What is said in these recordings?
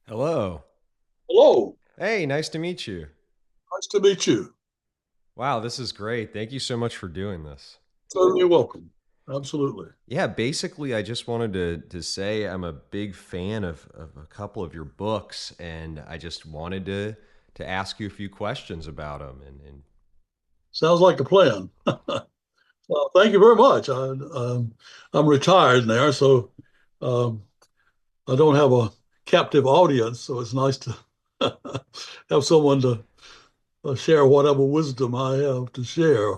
Hello. Hello. Hey, nice to meet you. Nice to meet you. Wow, this is great. Thank you so much for doing this. Certainly welcome. Absolutely. Yeah, basically, I just wanted to say I'm a big fan of a couple of your books, and I just wanted to ask you a few questions about them. And Sounds like a plan. Well, thank you very much. I'm retired now, so um, I don't have a captive audience, so it's nice to have someone to share whatever wisdom I have to share.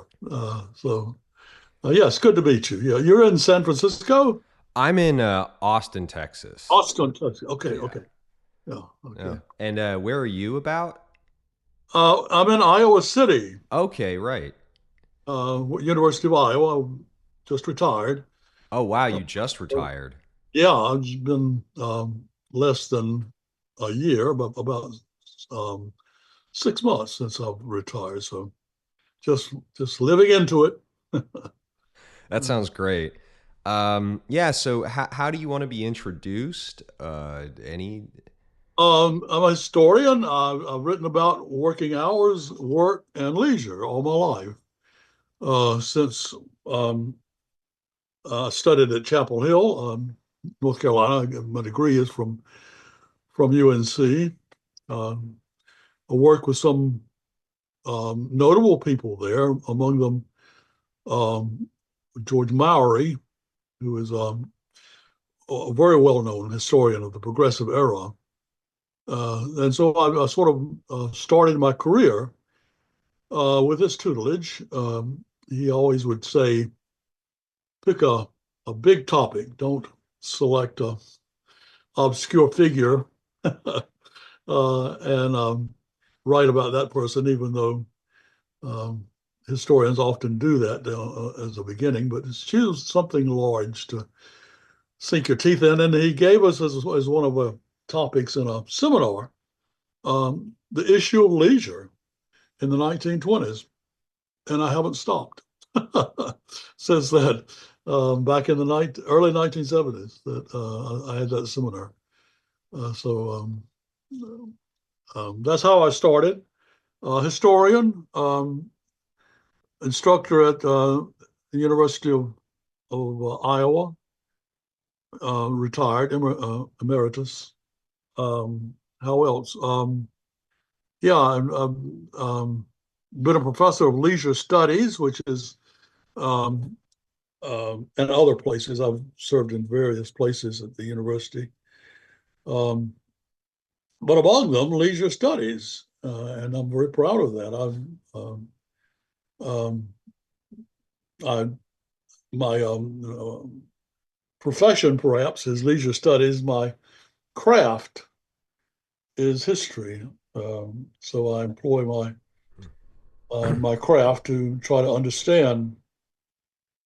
Yes, good to meet you. Yeah, you're in San Francisco? I'm in Austin, Texas. Austin, Texas. Okay, Yeah. okay. Yeah, okay. No. And where are you about? I'm in Iowa City, Okay, right. University of Iowa. Just retired. Oh, wow, Uh, you just retired. yeah, I've been less than a year, but about 6 months since I've retired. So just living into it. That sounds great. Yeah, so how do you want to be introduced? Any I'm a historian. I've written about working hours, work, and leisure all my life. Since I studied at Chapel Hill, North Carolina. My degree is from UNC. Um, I work with some notable people there, among them um, George Maury, who is a very well-known historian of the Progressive era. And so I sort of started my career with his tutelage. He always would say, pick a big topic, don't select a obscure figure and write about that person, even though um, historians often do that as a beginning, but choose something large to sink your teeth in. And he gave us as one of the topics in a seminar the issue of leisure in the 1920s. And I haven't stopped since then, back in the early 1970s that I had that seminar. So that's how I started. Historian, instructor at the University of Iowa, retired, emeritus. How else? Yeah, I've been a professor of leisure studies, which is, um, and other places. I've served in various places at the university. Um, but among them, leisure studies. And I'm very proud of that. Um, I, my profession, perhaps, is leisure studies. My craft is history. So I employ my craft to try to understand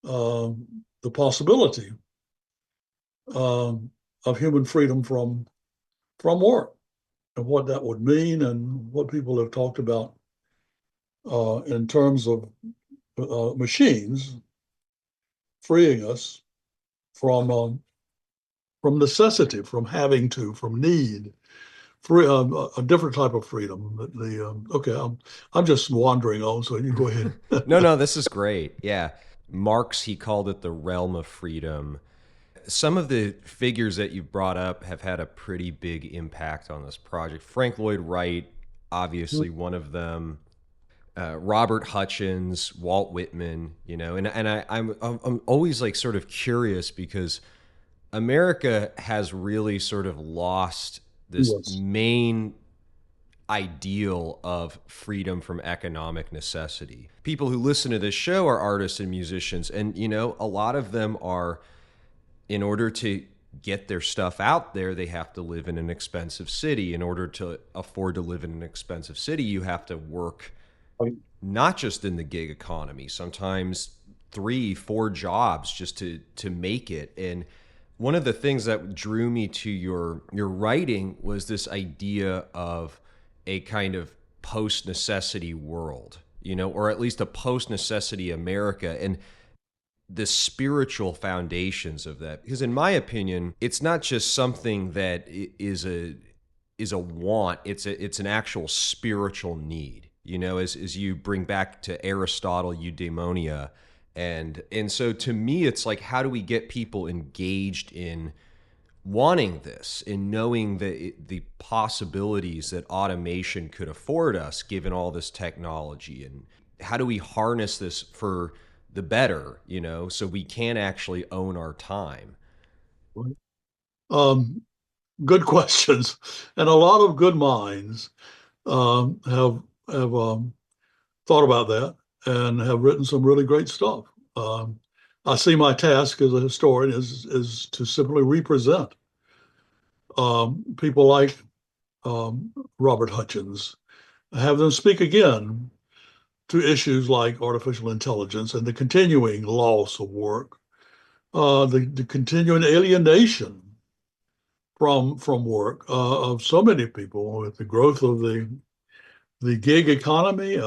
the possibility um, of human freedom from work and what that would mean and what people have talked about in terms of machines freeing us from from necessity, from having to, from need, free a different type of freedom. Okay, I'm just wandering on, so you go ahead. No, no, this is great. Yeah. Marx, he called it the realm of freedom. Some of the figures that you've brought up have had a pretty big impact on this project. Frank Lloyd Wright, obviously one of them. Robert Hutchins, Walt Whitman, I'm always like sort of curious because America has really sort of lost this Yes. main ideal of freedom from economic necessity. People who listen to this show are artists and musicians, and a lot of them are, in order to get their stuff out there, they have to live in an expensive city. In order to afford to live in an expensive city, you have to work not just in the gig economy, sometimes three, four jobs just to make it. And one of the things that drew me to your writing was this idea of a kind of post necessity world, or at least a post necessity America. And the spiritual foundations of that, because in my opinion it's not just something that is a want. It's an actual spiritual need. You know, as you bring back to Aristotle, eudaimonia, and so to me, it's like, how do we get people engaged in wanting this, in knowing the possibilities that automation could afford us, given all this technology, and how do we harness this for the better, you know, so we can actually own our time. Um, Good questions, and a lot of good minds have thought about that and have written some really great stuff. Um, I see my task as a historian is to simply represent people like Robert Hutchins, have them speak again to issues like artificial intelligence and the continuing loss of work, the continuing alienation from work of so many people with the growth of the gig economy.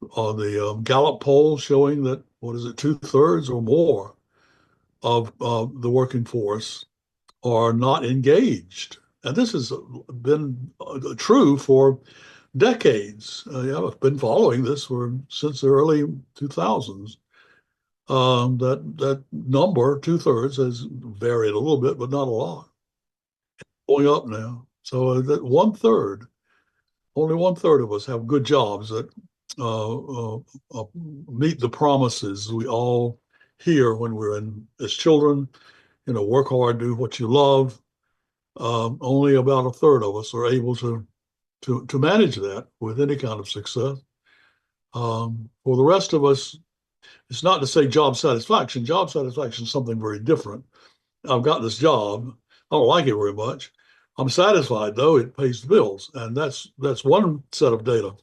The Gallup poll showing that, what is it, 2/3 or more of the working force are not engaged. And this has been true for decades. Yeah, I've been following this since the early 2000s. That number, 2/3, has varied a little bit, but not a lot. Going up now. So that 1/3, only 1/3 of us have good jobs that uh, uh, meet the promises we all hear when we're as children. You know, work hard, do what you love. Only about 1/3 of us are able to manage that with any kind of success. For the rest of us, it's not to say job satisfaction. Job satisfaction is something very different. I've got this job. I don't like it very much. I'm satisfied though; it pays the bills, and that's one set of data.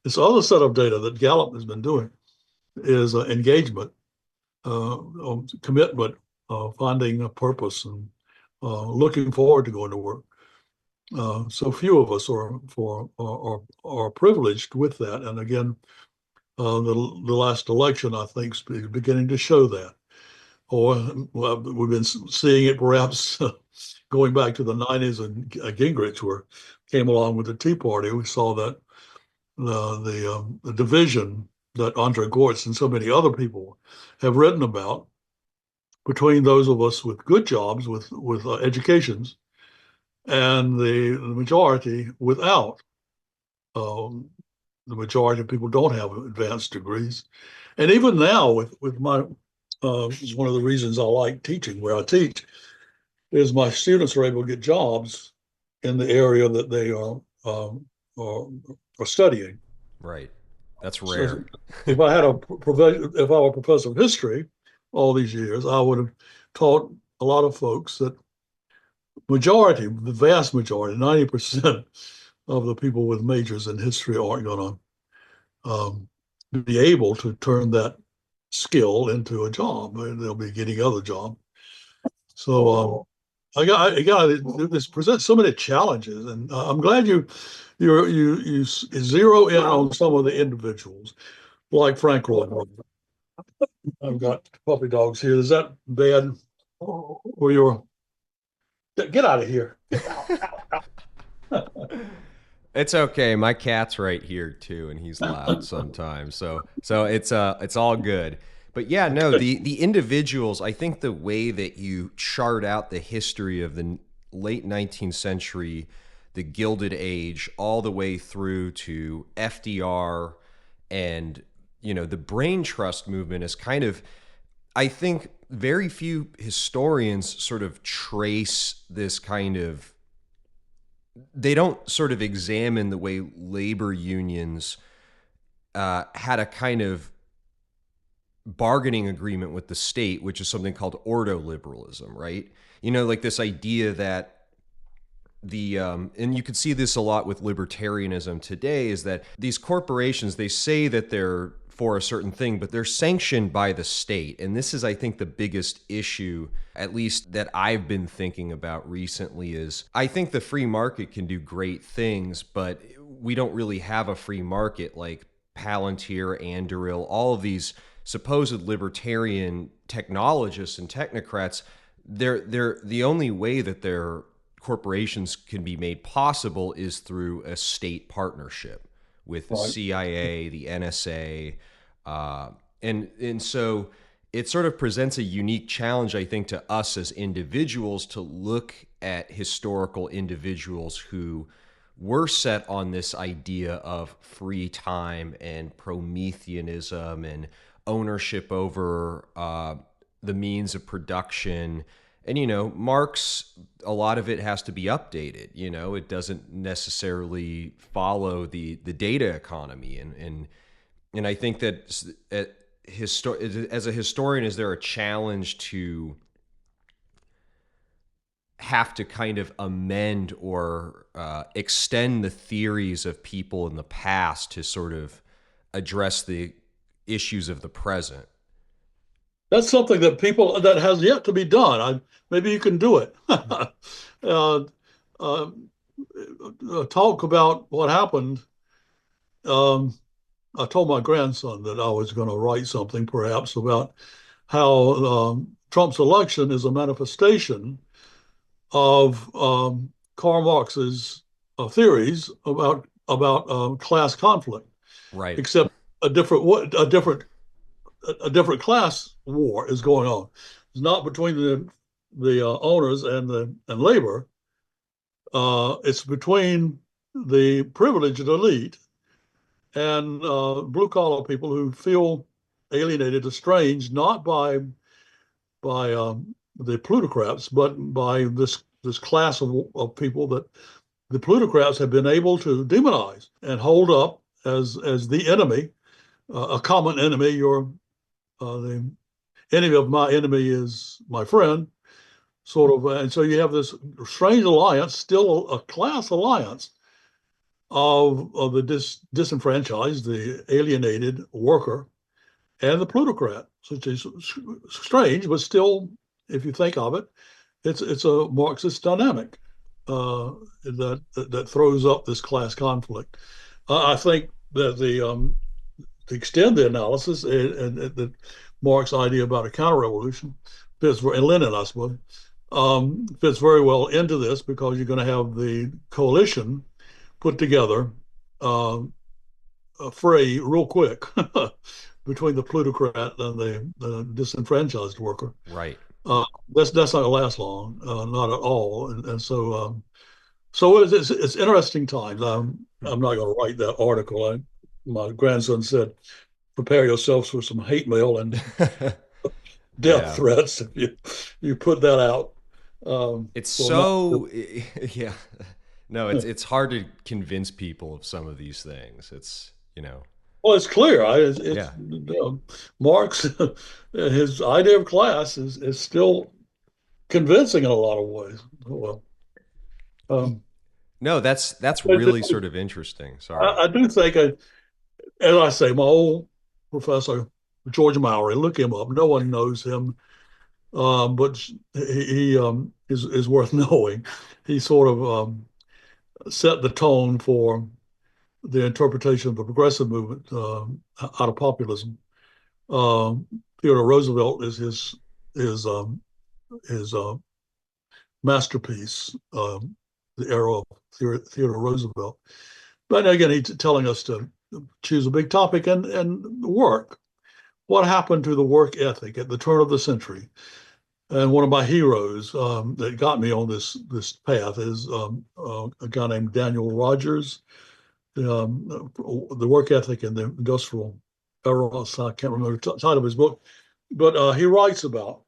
This other set of data that Gallup has been doing is engagement, commitment, finding a purpose, and looking forward to going to work. So few of us are privileged with that, and again, the last election, I think, is beginning to show that. Or well, we've been seeing it perhaps going back to the 90s, and Gingrich came along with the Tea Party. We saw that the division that Andre Gortz and so many other people have written about between those of us with good jobs, with educations, and the majority without. Um, the majority of people don't have advanced degrees, and even now, with my is one of the reasons I like teaching where I teach, is my students are able to get jobs in the area that they are studying. Right. That's So rare. if I had if I were a professor of history all these years, I would have taught a lot of folks that the vast majority, 90% of the people with majors in history aren't going to be able to turn that skill into a job. They'll be getting other jobs. So I got this presents so many challenges, and I'm glad you zero in on some of the individuals like Frank Lloyd. I've got puppy dogs here. Is that bad for your? Get out of here! It's okay. My cat's right here too, and he's loud sometimes. So it's all good. But yeah, no, Okay. the individuals, I think the way that you chart out the history of the late 19th century, the Gilded Age, all the way through to FDR and the brain trust movement is kind of, I think very few historians sort of trace this kind of, they don't sort of examine the way labor unions had a kind of bargaining agreement with the state, which is something called ordoliberalism, right? Like this idea that and you can see this a lot with libertarianism today, is that these corporations, they say that they're for a certain thing, but they're sanctioned by the state. And this is, I think, the biggest issue, at least that I've been thinking about recently, is I think the free market can do great things, but we don't really have a free market like Palantir, Anduril, all of these supposed libertarian technologists and technocrats. They're the only way that they're corporations can be made possible is through a state partnership with the Right. CIA, the NSA, uh, and so it sort of presents a unique challenge, I think, to us as individuals to look at historical individuals who were set on this idea of free time and Prometheanism and ownership over the means of production. And, Marx, a lot of it has to be updated. It doesn't necessarily follow the data economy. And I think that as a historian, is there a challenge to have to kind of amend or extend the theories of people in the past to sort of address the issues of the present? That's something that has yet to be done. Maybe you can do it. uh, uh, Talk about what happened. Um, I told my grandson that I was going to write something, perhaps, about how Trump's election is a manifestation of Karl Marx's theories about class conflict, Right. except a different class war is going on. It's not between the owners and labor. It's between the privileged elite and blue collar people who feel alienated, estranged, not by the plutocrats, but by this class of people that the plutocrats have been able to demonize and hold up as the enemy, a common enemy. The enemy of my enemy is my friend, sort of. And so you have this strange alliance, still a class alliance of the disenfranchised, the alienated worker, and the plutocrat, which is strange, but still, if you think of it, it's a Marxist dynamic that throws up this class conflict. I think that to extend the analysis and that Marx's idea about a counter-revolution fits, and Lenin, I suppose, fits very well into this because you're going to have the coalition put together uh, a fray real quick between the plutocrat and the disenfranchised worker. Right. Uh, that's not going to last long, not at all. And so it's interesting times. I'm not going to write that article. My grandson said, "Prepare yourselves for some hate mail and death Yeah. threats if you put that out." It's So not. so yeah. No, it's hard to convince people of some of these things. Well, it's clear. It's Yeah. Marx, his idea of class is still convincing in a lot of ways. Well, um, No, that's I really sort of interesting. Sorry. I do think, as I say, my old professor George Mowry, look him up. No one knows him, but he is worth knowing. He sort of set the tone for the interpretation of the progressive movement out of populism. Um, Theodore Roosevelt is his masterpiece, the era of Theodore Roosevelt. But again, he's telling us to choose a big topic and work. What happened to the work ethic at the turn of the century? And one of my heroes that got me on this path is a guy named Daniel Rogers. The work ethic in the industrial era. I can't remember the title of his book, but he writes about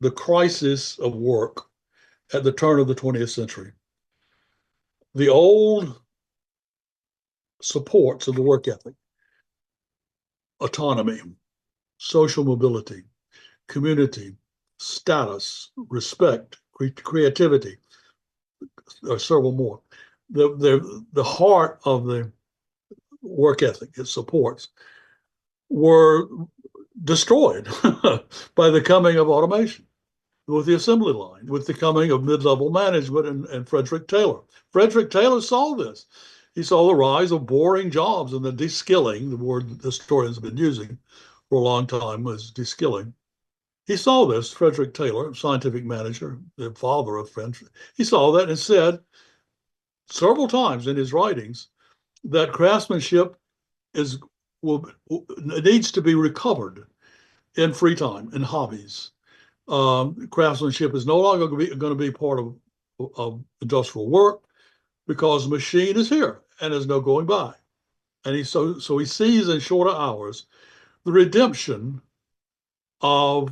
the crisis of work at the turn of the 20th century. The old supports of the work ethic, autonomy, social mobility, community, status, respect, creativity, or several more. The heart of the work ethic it supports were destroyed by the coming of automation, with the assembly line, with the coming of mid-level management and Frederick Taylor. Frederick Taylor saw this. He saw the rise of boring jobs and the de-skilling, the word historians have been using for a long time was de-skilling. He saw this, Frederick Taylor, scientific manager, the father of French. He saw that and said several times in his writings that craftsmanship is will needs to be recovered in free time and hobbies. Craftsmanship is no longer going to be part of industrial work because the machine is here and there's no going by. And so he sees in shorter hours the redemption of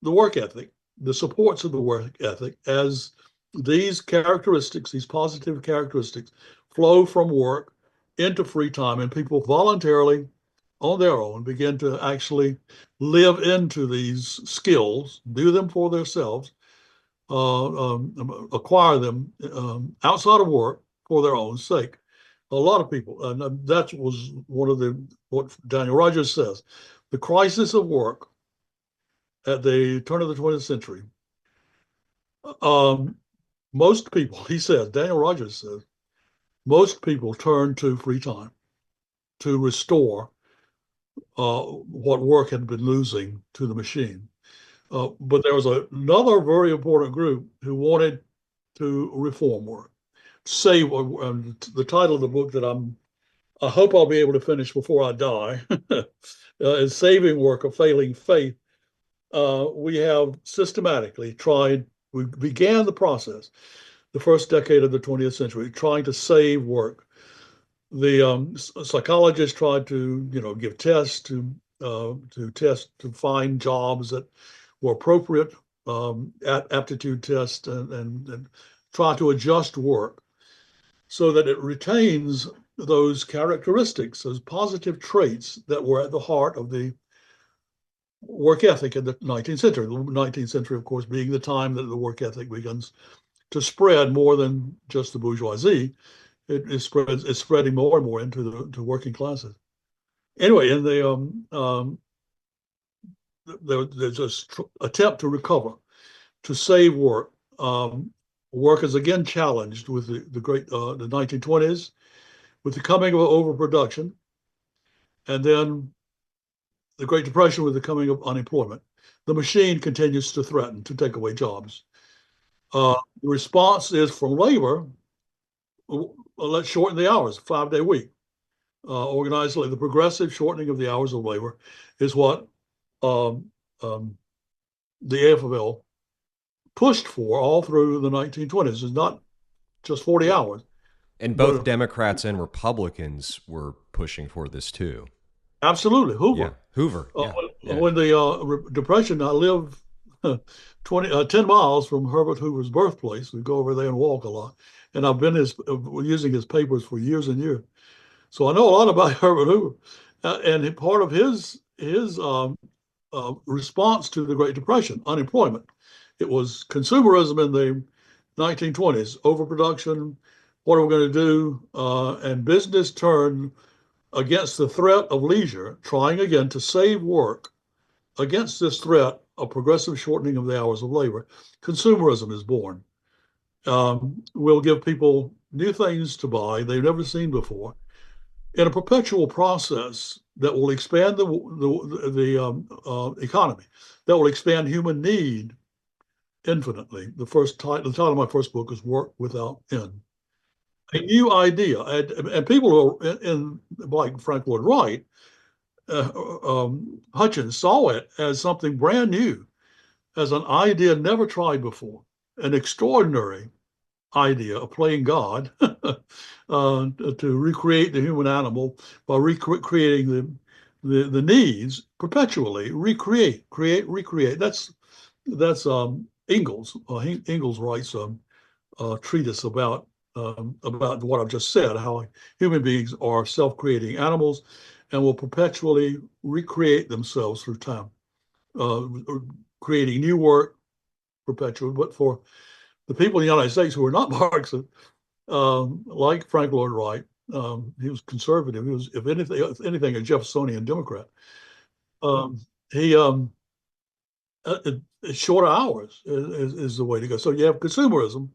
the work ethic, the supports of the work ethic, as these characteristics, these positive characteristics, flow from work into free time, and people voluntarily, on their own, begin to actually live into these skills, do them for themselves, acquire them outside of work for their own sake. A lot of people, and that was one of what Daniel Rogers says, the crisis of work at the turn of the 20th century. Um, Most people, he says, Daniel Rogers says, most people turn to free time to restore what work had been losing to the machine. But there was another very important group who wanted to reform work. Save the title of the book that I hope I'll be able to finish before I die is Saving Work, a Failing Faith. We have systematically tried, we began the process, the first decade of the 20th century, trying to save work. The psychologists tried to, give tests to find jobs that were appropriate, aptitude tests, and try to adjust work so that it retains those characteristics, those positive traits that were at the heart of the work ethic in the 19th century. The 19th century, of course, being the time that the work ethic begins to spread more than just the bourgeoisie. It's spreading more and more into the working classes. Anyway, in there's this attempt to recover, to save work. Work is again challenged with the 1920s, with the coming of overproduction, and then the Great Depression with the coming of unemployment. The machine continues to threaten to take away jobs. The response is from labor, let's shorten the hours, 5-day week. Organized labor, the progressive shortening of the hours of labor is what um, um, the AFL pushed for all through the 1920s. It's not just 40 hours, And both but Democrats and Republicans were pushing for this too. absolutely, Yeah, Hoover. Hoover. Yeah, yeah. When the Depression, I lived 10 miles from Herbert Hoover's birthplace. We go over there and walk a lot. And I've been using his papers for years and years. So I know a lot about Herbert Hoover. And part of his response to the Great Depression, unemployment. It was consumerism in the 1920s, overproduction. What are we going to do? And business turned against the threat of leisure, trying again to save work against this threat of progressive shortening of the hours of labor. Consumerism is born. We'll give people new things to buy they've never seen before in a perpetual process that will expand the economy, that will expand human need infinitely. The title of my first book is Work Without End. A new idea, and people who are like Frank Lloyd Wright, Hutchins saw it as something brand new, as an idea never tried before, an extraordinary idea of playing God to recreate the human animal by recreating the needs perpetually. Recreate. That's Ingalls. Ingalls writes a treatise about what I've just said, how human beings are self-creating animals and will perpetually recreate themselves through time, uh, creating new work perpetually. But for the people in the United States who are not Marxists, like Frank Lloyd Wright, he was conservative. He was, if anything, a Jeffersonian Democrat. Um, he shorter hours is the way to go. So you have consumerism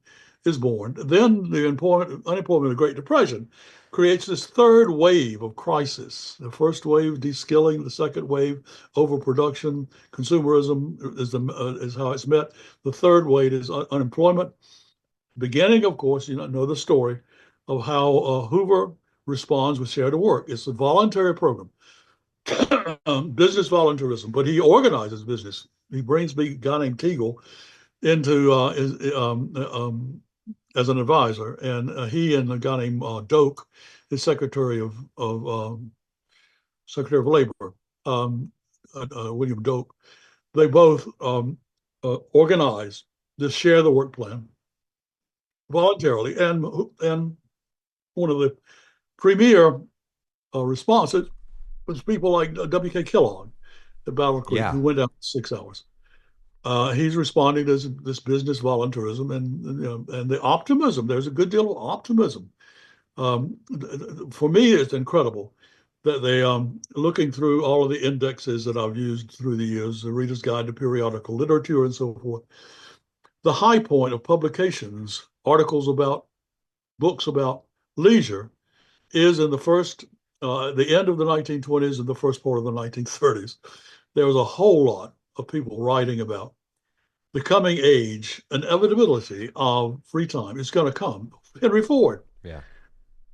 is born. Then the unemployment of the Great Depression creates this third wave of crisis. The first wave, de-skilling; the second wave, overproduction. Consumerism is how it's met. The third wave is unemployment. Beginning, of course, you know the story of how Hoover responds with Share to Work. It's a voluntary program, business voluntarism, but he organizes business. He brings a guy named Teagle into as an advisor, and he and a guy named Doak, his Secretary of Labor, um, William Doak, they both organized this Share the Work plan voluntarily, and one of the premier responses was people like W.K. Kellogg at Battle Creek, Yeah. who went down 6 hours. He's responding to this business voluntarism and the optimism. There's a good deal of optimism. For me, it's incredible that they, looking through all of the indexes that I've used through the years, the Reader's Guide to Periodical Literature and so forth, the high point of publications, articles about books about leisure, is in the end of the 1920s and the first part of the 1930s. There was a whole lot of people writing about the coming age, inevitability of free time. It's going to come. Henry Ford, Yeah.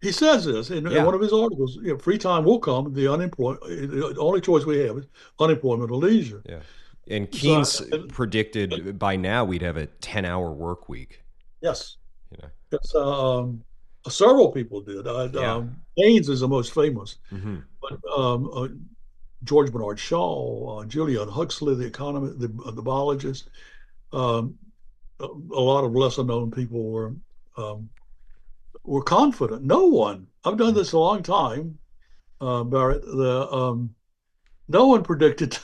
he says this in Yeah. one of his articles. You know, free time will come. The only choice we have is unemployment or leisure. Yeah. And So, Keynes predicted by now we'd have a 10-hour work week. yes, You know. yes, several people did. Yeah. Keynes is the most famous, Hmm. but George Bernard Shaw, Julian Huxley, the economist, the biologist, um, a lot of lesser known people um, were confident. No one. I've done this a long time, Barrett. No one predicted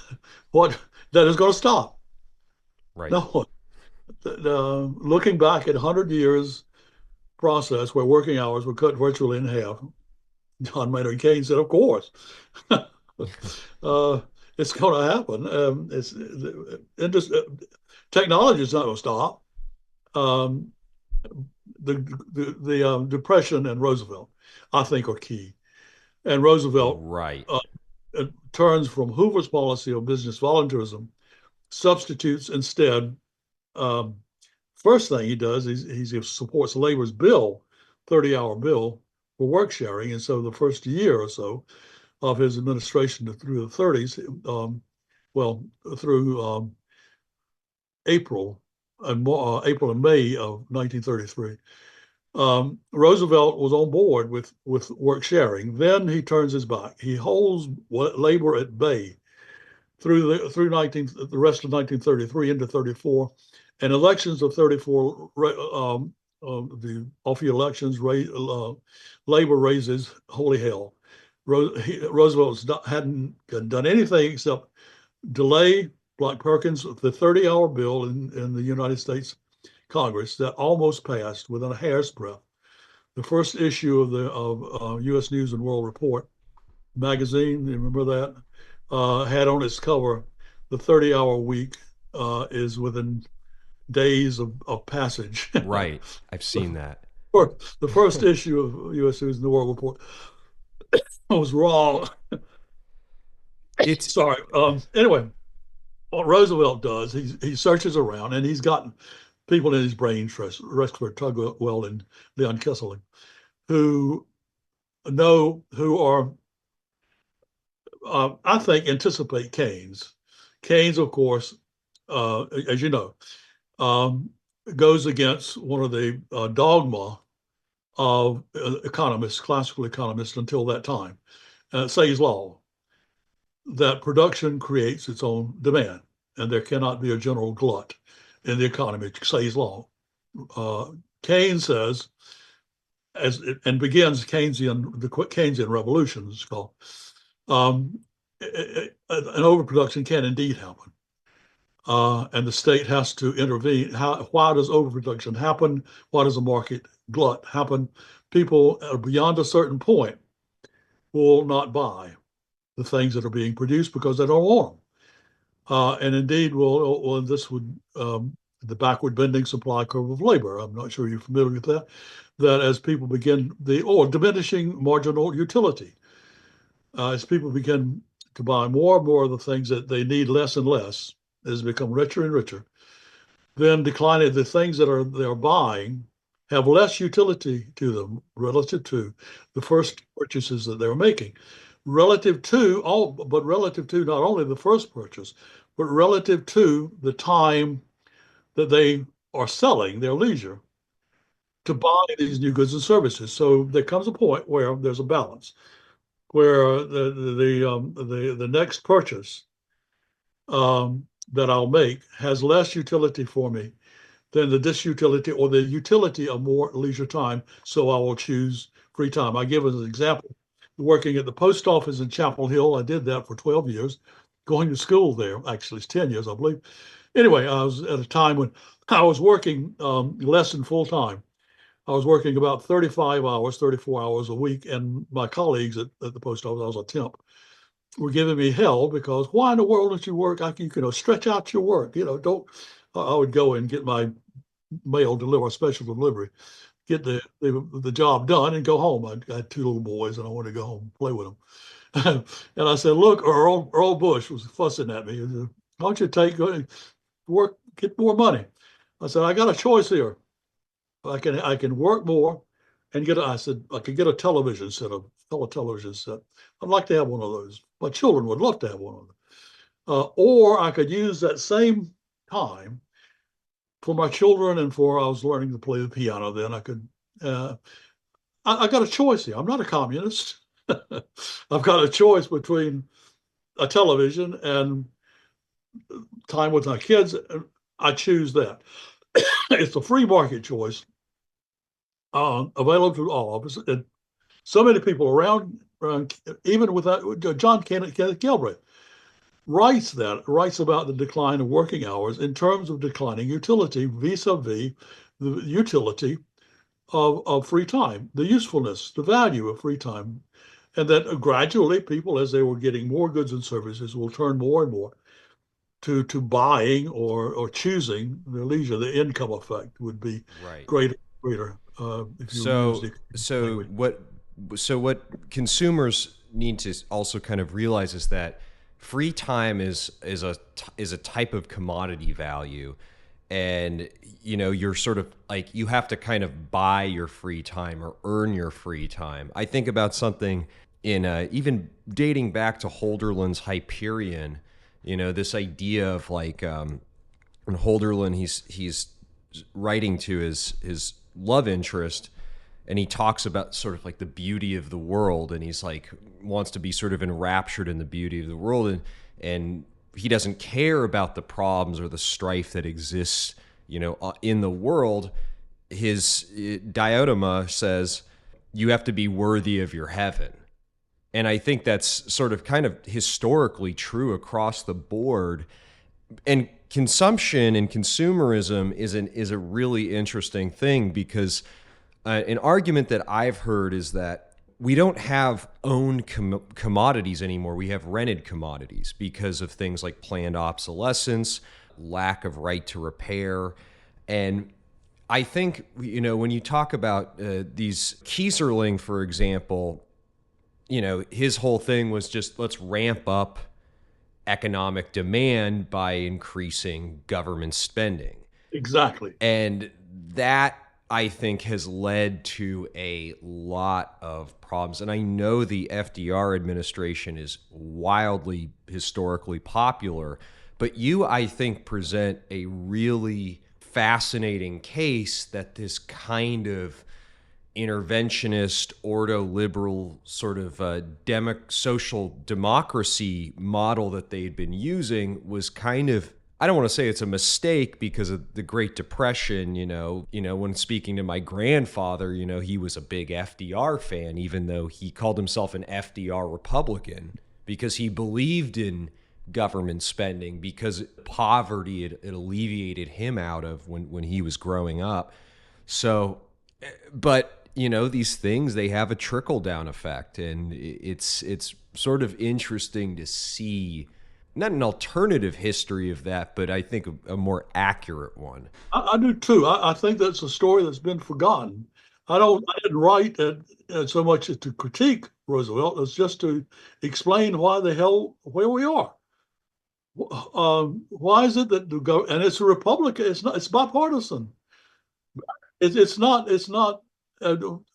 what that is going to stop. Right. No one. Looking back at 100 years process where working hours were cut virtually in half, John Maynard Keynes said, "Of course, uh, it's going to happen. Technology is not going to stop." Um, the Depression and Roosevelt, I think, are key. And Roosevelt Right. turns from Hoover's policy of business voluntarism, substitutes instead. Um, First thing he does is he supports labor's bill, 30-hour bill for work sharing. And so the first year or so of his administration through the 30s, well, through April April and May of 1933, Roosevelt was on board with work sharing. Then he turns his back. He holds labor at bay through the rest of 1933 into 34, and elections of 34. The off-year elections, labor raises holy hell. Roosevelt hadn't done anything except delay, like Perkins, the 30-hour bill in the United States Congress that almost passed within a hair's breadth. The first issue of U.S. News and World Report magazine, you remember that, had on its cover the 30-hour week is within days of passage. Right. I've seen that. The first issue of U.S. News and the World Report was wrong. It's Sorry. Anyway, what Roosevelt does, he searches around and he's gotten people in his brain, Rexford Tugwell and Leon Kesselring, who are I think anticipate Keynes. Keynes, of course, as you know, um, goes against one of the dogma of economists, classical economists until that time, Say's law, that production creates its own demand, and there cannot be a general glut in the economy. Say's law. Uh, Keynes says, and begins the Keynesian revolution, it's called. Um, an overproduction can indeed happen. And the state has to intervene. Why does overproduction happen? Why does a market glut happen? People beyond a certain point will not buy the things that are being produced because they don't want them. And indeed, this would the backward bending supply curve of labor. I'm not sure you're familiar with that. That as people begin or diminishing marginal utility, as people begin to buy more and more of the things that they need less and less, as they become richer and richer, then declining the things that they're buying have less utility to them relative to the first purchases that they're making. Relative to not only the first purchase, but relative to the time that they are selling their leisure to buy these new goods and services. So there comes a point where there's a balance, where the next purchase that I'll make has less utility for me than the disutility or the utility of more leisure time. So I will choose free time. I give as an example, working at the post office in Chapel Hill. I did that for 12 years, going to school there. Actually, it's 10 years, I believe. Anyway, I was at a time when I was working less than full time. I was working about 35 hours, 34 hours a week, and my colleagues at the post office, I was a temp, were giving me hell because why in the world don't you work? Stretch out your work. Don't. I would go and get my mail deliver special delivery, get the job done, and go home. I had two little boys, and I wanted to go home and play with them. And I said, "Look, Earl Bush was fussing at me. He said, why don't you go work, get more money?" I said, "I got a choice here. I can work more and I said, I could get a television set, a color television set. I'd like to have one of those. My children would love to have one of them. Or I could use that same time for my children and I was learning to play the piano then. Uh, I got a choice here. I'm not a communist. I've got a choice between a television and time with my kids. I choose that. It's a free market choice available to all of us. And so many people around even without John Kenneth Galbraith writes about the decline of working hours in terms of declining utility vis-a-vis the utility of free time, the usefulness, the value of free time, and that gradually people, as they were getting more goods and services, will turn more and more to buying or choosing their leisure. The income effect would be Right. greater if you use So the so language. what so what consumers need to also kind of realize is that free time is a type of commodity value, and you're sort of like you have to kind of buy your free time or earn your free time. I think about something in even dating back to Holderlin's Hyperion. This idea of like in Holderlin, he's writing to his love interest, and he talks about sort of like the beauty of the world, and he's like wants to be sort of enraptured in the beauty of the world, and he doesn't care about the problems or the strife that exists in the world. His Diotima says you have to be worthy of your heaven. And I think that's sort of kind of historically true across the board. And consumption and consumerism is a really interesting thing because an argument that I've heard is that we don't have owned commodities anymore. We have rented commodities because of things like planned obsolescence, lack of right to repair. And I think, when you talk about these Kieserling, for example, his whole thing was just let's ramp up economic demand by increasing government spending. Exactly. And that, I think, has led to a lot of problems. And I know the FDR administration is wildly historically popular, but you, I think, present a really fascinating case that this kind of interventionist, ordo-liberal sort of social democracy model that they had been using was kind of, I don't want to say it's a mistake because of the Great Depression. When speaking to my grandfather, he was a big FDR fan, even though he called himself an FDR Republican because he believed in government spending because poverty it alleviated him out of when he was growing up. So, but these things, they have a trickle down effect, and it's sort of interesting to see not an alternative history of that, but I think a more accurate one. I do too. I think that's a story that's been forgotten. I didn't write so much as to critique Roosevelt as just to explain why the hell where we are. Why is it that the go and it's a Republican? It's bipartisan. It's not.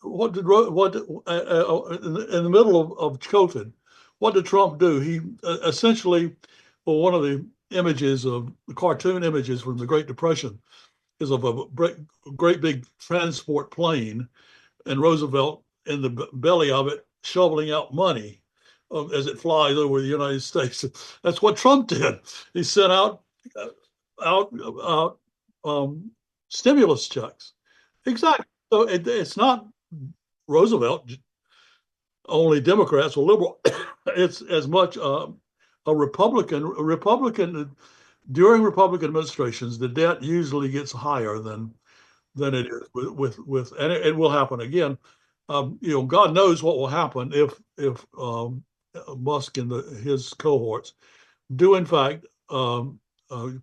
What did what in the middle of COVID? What did Trump do? He essentially, well, one of the images of the cartoon images from the Great Depression is of a great big transport plane, and Roosevelt in the belly of it shoveling out money as it flies over the United States. That's what Trump did. He sent uh, out stimulus checks. Exactly. So it's not Roosevelt only Democrats or liberal. It's as much a Republican. A Republican during Republican administrations, the debt usually gets higher than it is with and it will happen again. God knows what will happen if Musk and his cohorts do in fact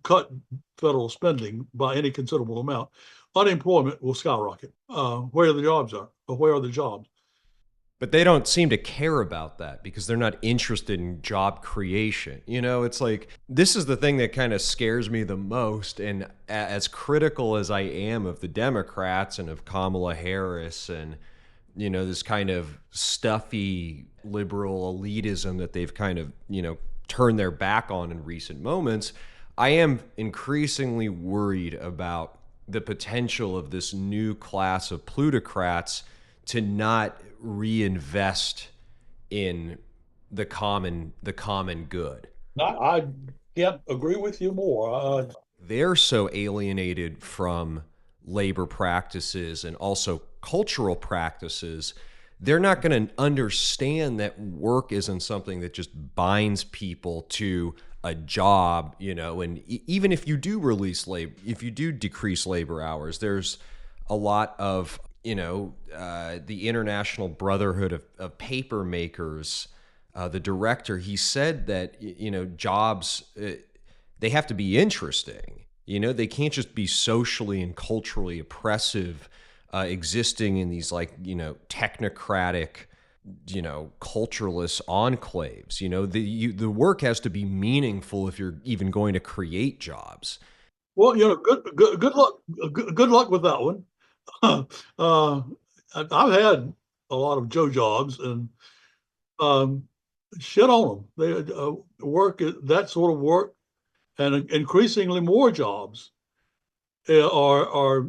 cut federal spending by any considerable amount. Unemployment will skyrocket. Where the jobs are, or where are the jobs? But they don't seem to care about that because they're not interested in job creation. It's like this is the thing that kind of scares me the most. And as critical as I am of the Democrats and of Kamala Harris and, this kind of stuffy liberal elitism that they've kind of, turned their back on in recent moments, I am increasingly worried about the potential of this new class of plutocrats to not reinvest in the common good. I can't agree with you more. They're so alienated from labor practices and also cultural practices. They're not going to understand that work isn't something that just binds people to a job, and even if you do release labor, if you do decrease labor hours, there's a lot of the International Brotherhood of Paper Makers, the director, he said that, jobs, they have to be interesting. They can't just be socially and culturally oppressive, existing in these technocratic, cultureless enclaves. The work has to be meaningful if you're even going to create jobs. Well, good luck. Good luck with that one. uh, I've had a lot of Joe jobs and um, shit on them. They work that sort of work, and increasingly more jobs are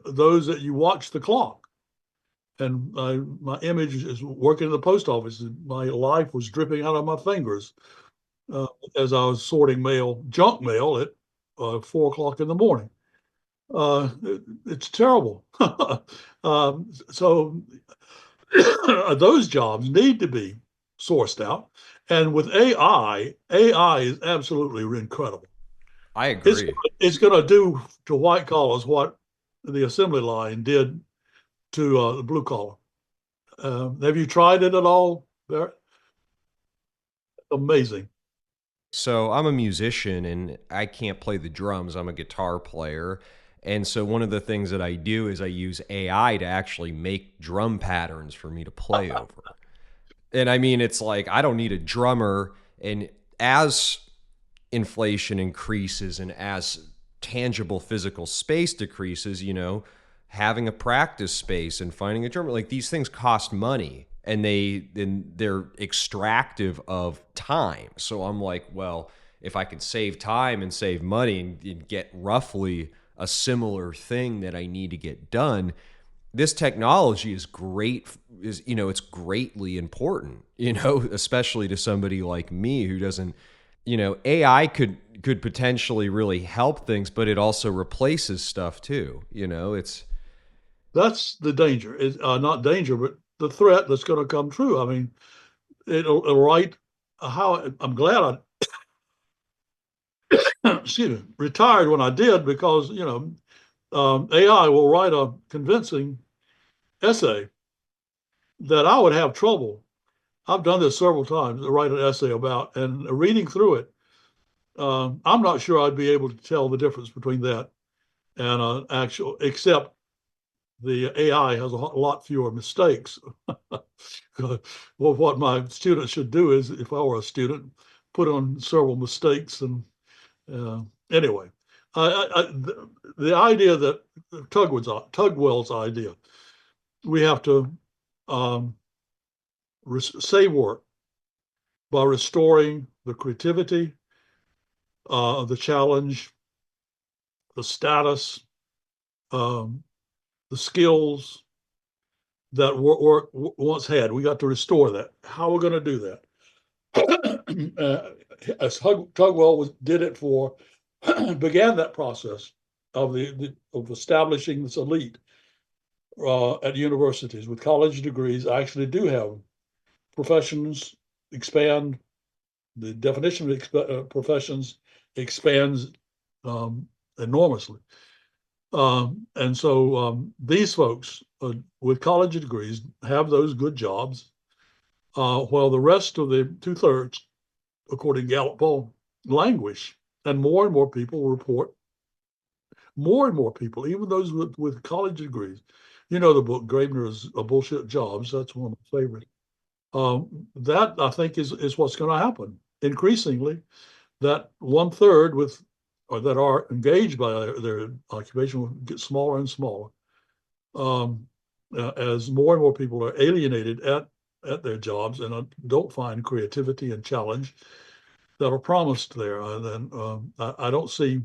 those that you watch the clock. And my image is working in the post office. My life was dripping out of my fingers uh, as I was sorting mail, junk mail at 4 o'clock in the morning. It's terrible. So those jobs need to be sourced out. And with AI is absolutely incredible. I It's agree. it's going to do to white collars what the assembly line did to the blue collar. Have you tried it at all, Barrett? Amazing. So I'm a musician and I can't play the drums. I'm a guitar player. And so one of the things that I do is I use AI to actually make drum patterns for me to play over. And I mean, it's like I don't need a drummer. And as inflation increases and as tangible physical space decreases, having a practice space and finding a drummer, like these things cost money and they're extractive of time. So I'm like, well, if I can save time and save money and get roughly a similar thing that I need to get done, this technology is great, it's greatly important, especially to somebody like me who doesn't, AI could potentially really help things, but it also replaces stuff too. It's That's the danger. It's not danger, but the threat that's going to come true. I mean, it'll write how I'm glad I excuse me, retired when I did because AI will write a convincing essay that I would have trouble I've done this several times, to write an essay about, and reading through it, I'm not sure I'd be able to tell the difference between that and actual, except the AI has a lot fewer mistakes. Well, what my students should do is, if I were a student, put on several mistakes. And uh, anyway, the idea that Tugwell's idea, we have to um, save work by restoring the creativity, the challenge, the status, um, the skills that work once had. We got to restore that. How are we going to do that? As Tugwell did it for, began that process of establishing this elite at universities with college degrees. Actually do have professions expand. The definition of professions expands enormously. And so these folks with college degrees have those good jobs, while the rest of the 2/3, according to Gallup poll, languish. And more people report, more and more people, even those with college degrees. You know the book Graeber's Bullshit Jobs. That's one of my favorites. That I think is what's going to happen increasingly. That 1/3 with or that are engaged by their occupation will get smaller and smaller, as more and more people are alienated at their jobs and don't find creativity and challenge that are promised there. And then I don't see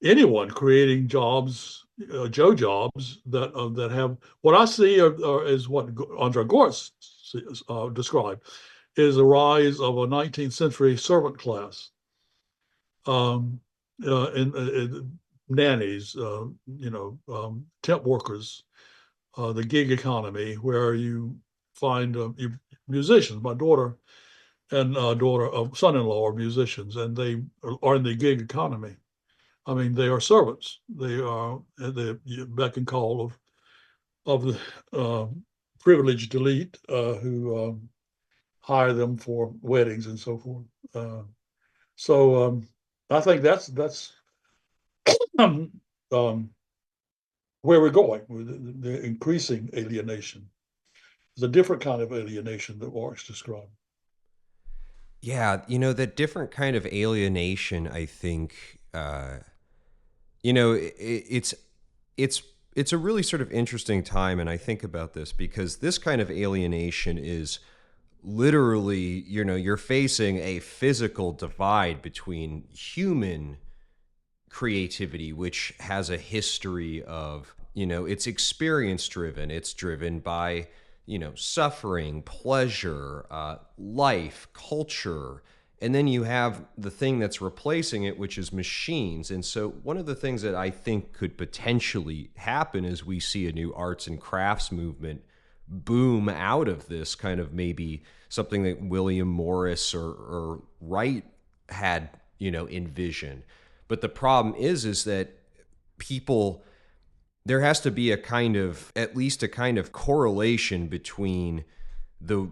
anyone creating jobs, Joe jobs that have what I see is what Andre Gortz described is a rise of a 19th century servant class, um, in nannies, temp workers, the gig economy, where you find musicians. My daughter and son-in-law are musicians, and they are in the gig economy. I mean, they are servants. They are at the beck and call of the privileged elite who hire them for weddings and so forth. So I think that's um, um, where we're going with the increasing alienation. It's a different kind of alienation that Marx described. Yeah, that different kind of alienation, I think, it's it's it's a really sort of interesting time, and I think about this because this kind of alienation is literally, you're facing a physical divide between human creativity, which has a history of, it's experience driven. It's driven by, suffering, pleasure, life, culture. And then you have the thing that's replacing it, which is machines. And so, one of the things that I think could potentially happen is we see a new arts and crafts movement boom out of this kind of maybe something that William Morris or Wright had, envisioned. But the problem is that people, there has to be at least a kind of correlation between the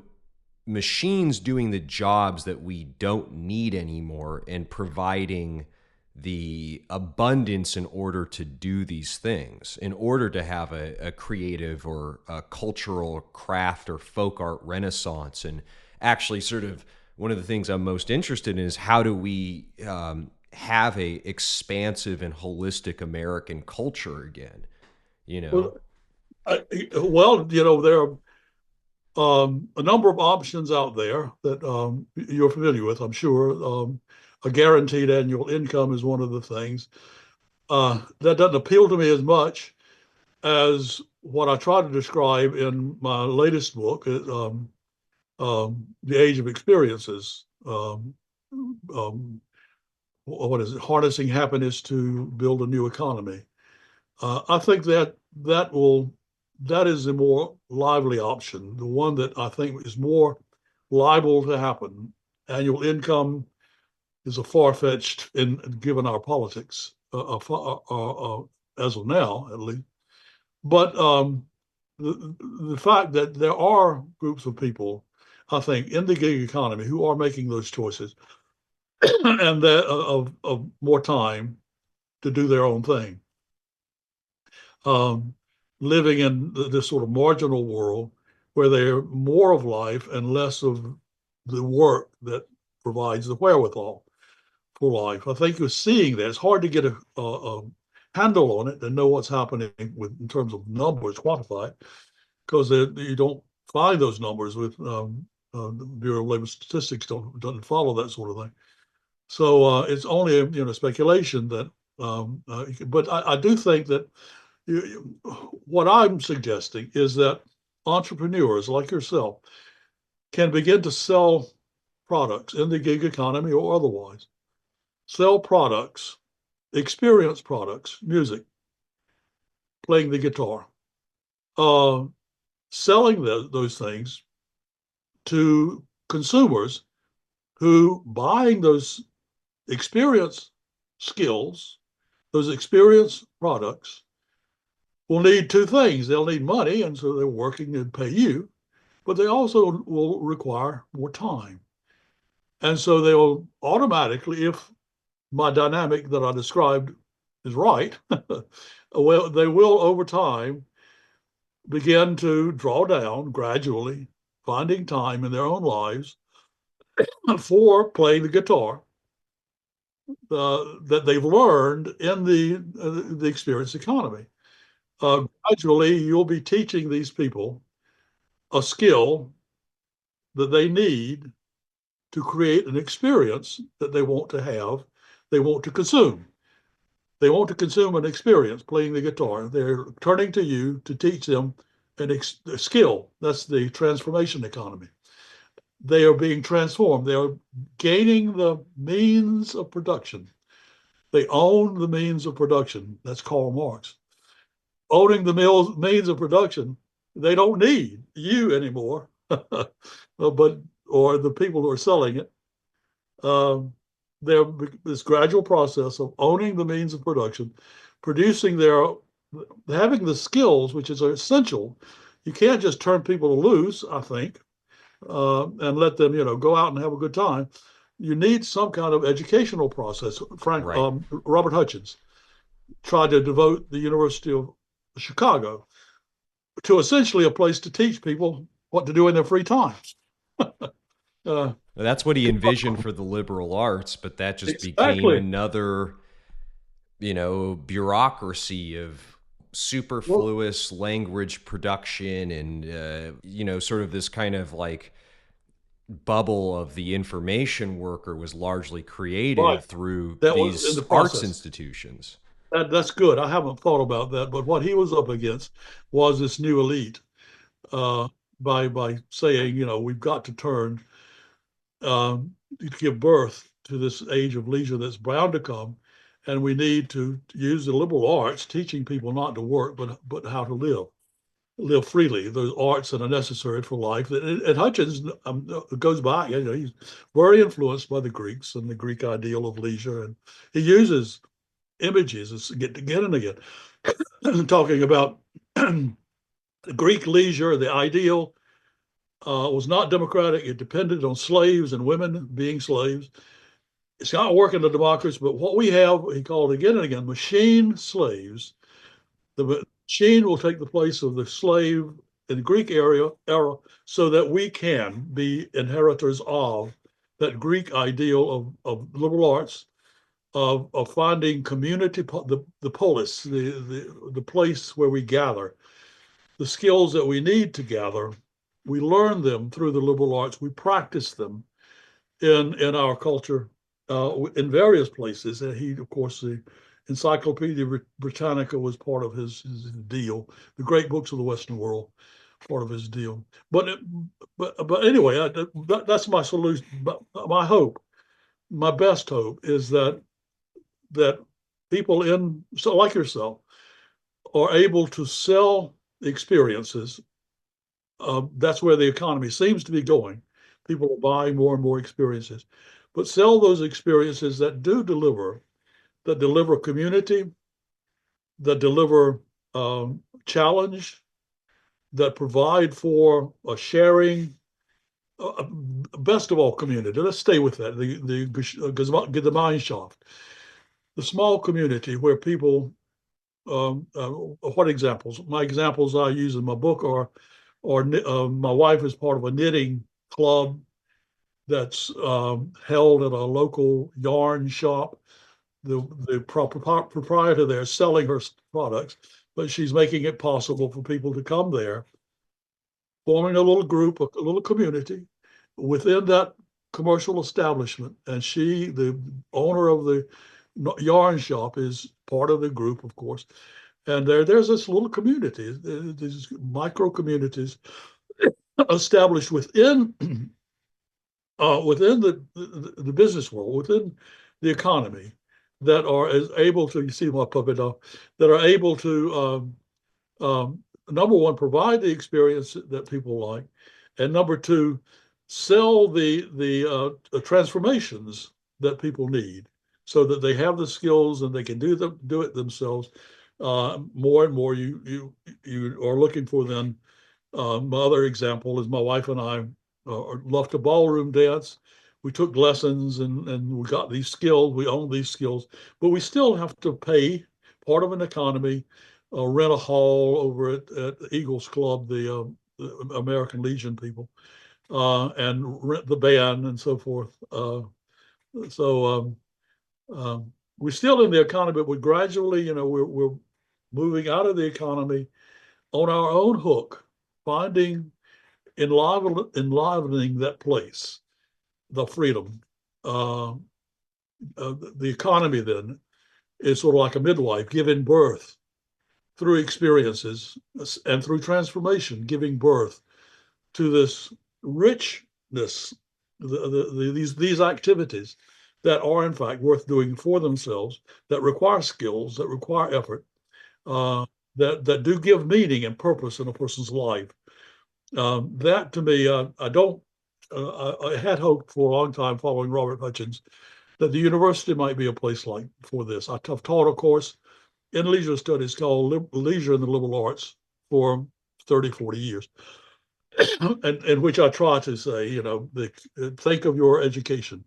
machines doing the jobs that we don't need anymore and providing the abundance in order to do these things, in order to have a creative or a cultural craft or folk art renaissance. And actually, sort of one of the things I'm most interested in is how do we have a expansive and holistic American culture again, you know? Well, there are a number of options out there that you're familiar with, I'm sure. A guaranteed annual income is one of the things. That doesn't appeal to me as much as what I try to describe in my latest book, The Age of Experiences. What is it? Harnessing Happiness to Build a New Economy. I think that is a more lively option, the one that I think is more liable to happen. Annual income is a far-fetched, in given our politics, as of now at least. But the fact that there are groups of people, I think, in the gig economy who are making those choices and that of more time to do their own thing. Um, Living in this sort of marginal world where they're more of life and less of the work that provides the wherewithal for life. I think you're seeing that. It's hard to get a handle on it and know what's happening in terms of numbers, quantify it, because you don't find those numbers with the Bureau of Labor Statistics doesn't follow that sort of thing. So it's only speculation that, but I do think that what I'm suggesting is that entrepreneurs like yourself can begin to sell products in the gig economy or otherwise, sell products, experience products, music, playing the guitar, uh, selling those things to consumers who buying those experience skills, those experience products will need two things. They'll need money, and so they're working to pay you, but they also will require more time. And so they'll automatically, if my dynamic that I described is right, well, they will over time begin to draw down gradually, finding time in their own lives for playing the guitar that they've learned in the experience economy. Gradually, you'll be teaching these people a skill that they need to create an experience that they want to have, they want to consume. They want to consume an experience playing the guitar. They're turning to you to teach them a skill. That's the transformation economy. They are being transformed. They are gaining the means of production. They own the means of production. That's Karl Marx. Owning the means of production, they don't need you anymore, but or the people who are selling it. Um, they're this gradual process of owning the means of production, producing having the skills, which is essential. You can't just turn people loose, I think, and let them, go out and have a good time. You need some kind of educational process. Right. Robert Hutchins tried to devote the University of Chicago to essentially a place to teach people what to do in their free time. Uh, That's what he envisioned for the liberal arts, but that just became exactly. another, bureaucracy of Well, superfluous language production and, sort of this kind of like bubble of the information worker was largely right. created through That was in these the arts process. institutions. That's good. I haven't thought about that, but what he was up against was this new elite uh, by saying, we've got to turn to give birth to this age of leisure that's bound to come, and we need to use the liberal arts, teaching people not to work, but how to live freely. Those arts that are necessary for life. And Hutchins goes back. He's very influenced by the Greeks and the Greek ideal of leisure, and he uses images again and again, talking about the Greek leisure, the ideal. Was not democratic. It depended on slaves and women being slaves. It's not working in a democracy, but what we have, he called again and again, machine slaves. The machine will take the place of the slave in the Greek era so that we can be inheritors of that Greek ideal of liberal arts, of finding community, the polis, the place where we gather, the skills that we need to gather. We learn them through the liberal arts. We practice them in our culture in various places. And he, of course, the Encyclopedia Britannica was part of his deal. The great books of the Western world, part of his deal. But anyway, that's my solution. But my hope, my best hope, is that people like yourself are able to sell experiences. That's where the economy seems to be going. People are buying more and more experiences, but sell those experiences that deliver community, that deliver challenge, that provide for a sharing, best of all community. Let's stay with that. The Gemeinschaft, the small community where people. What examples? My examples I use in my book are my wife is part of a knitting club that's held at a local yarn shop. The proprietor there is selling her products, but she's making it possible for people to come there, forming a little group, a little community within that commercial establishment. And she, the owner of the yarn shop, is part of the group, of course. And there's this little community, these micro communities established within within the business world, within the economy, that are as able to, you see my puppet dog, that are able to number one, provide the experience that people like, and number two, sell the transformations that people need, so that they have the skills and they can do it themselves. More and more, you are looking for them. My other example is my wife and I love to ballroom dance. We took lessons and we got these skills. We own these skills, but we still have to pay part of an economy, rent a hall over at the Eagles Club, the American Legion people, and rent the band and so forth. So we're still in the economy, but we're gradually, we're moving out of the economy on our own hook, finding enlivening that place, the freedom. Uh, the economy then is sort of like a midwife giving birth through experiences and through transformation, giving birth to this richness, these activities that are in fact worth doing for themselves, that require skills, that require effort, uh, that do give meaning and purpose in a person's life. That to me, I don't. I had hoped for a long time, following Robert Hutchins, that the university might be a place like for this. I've taught a course in leisure studies called Leisure in the Liberal Arts for 30, 40 years, and in which I try to say, think of your education,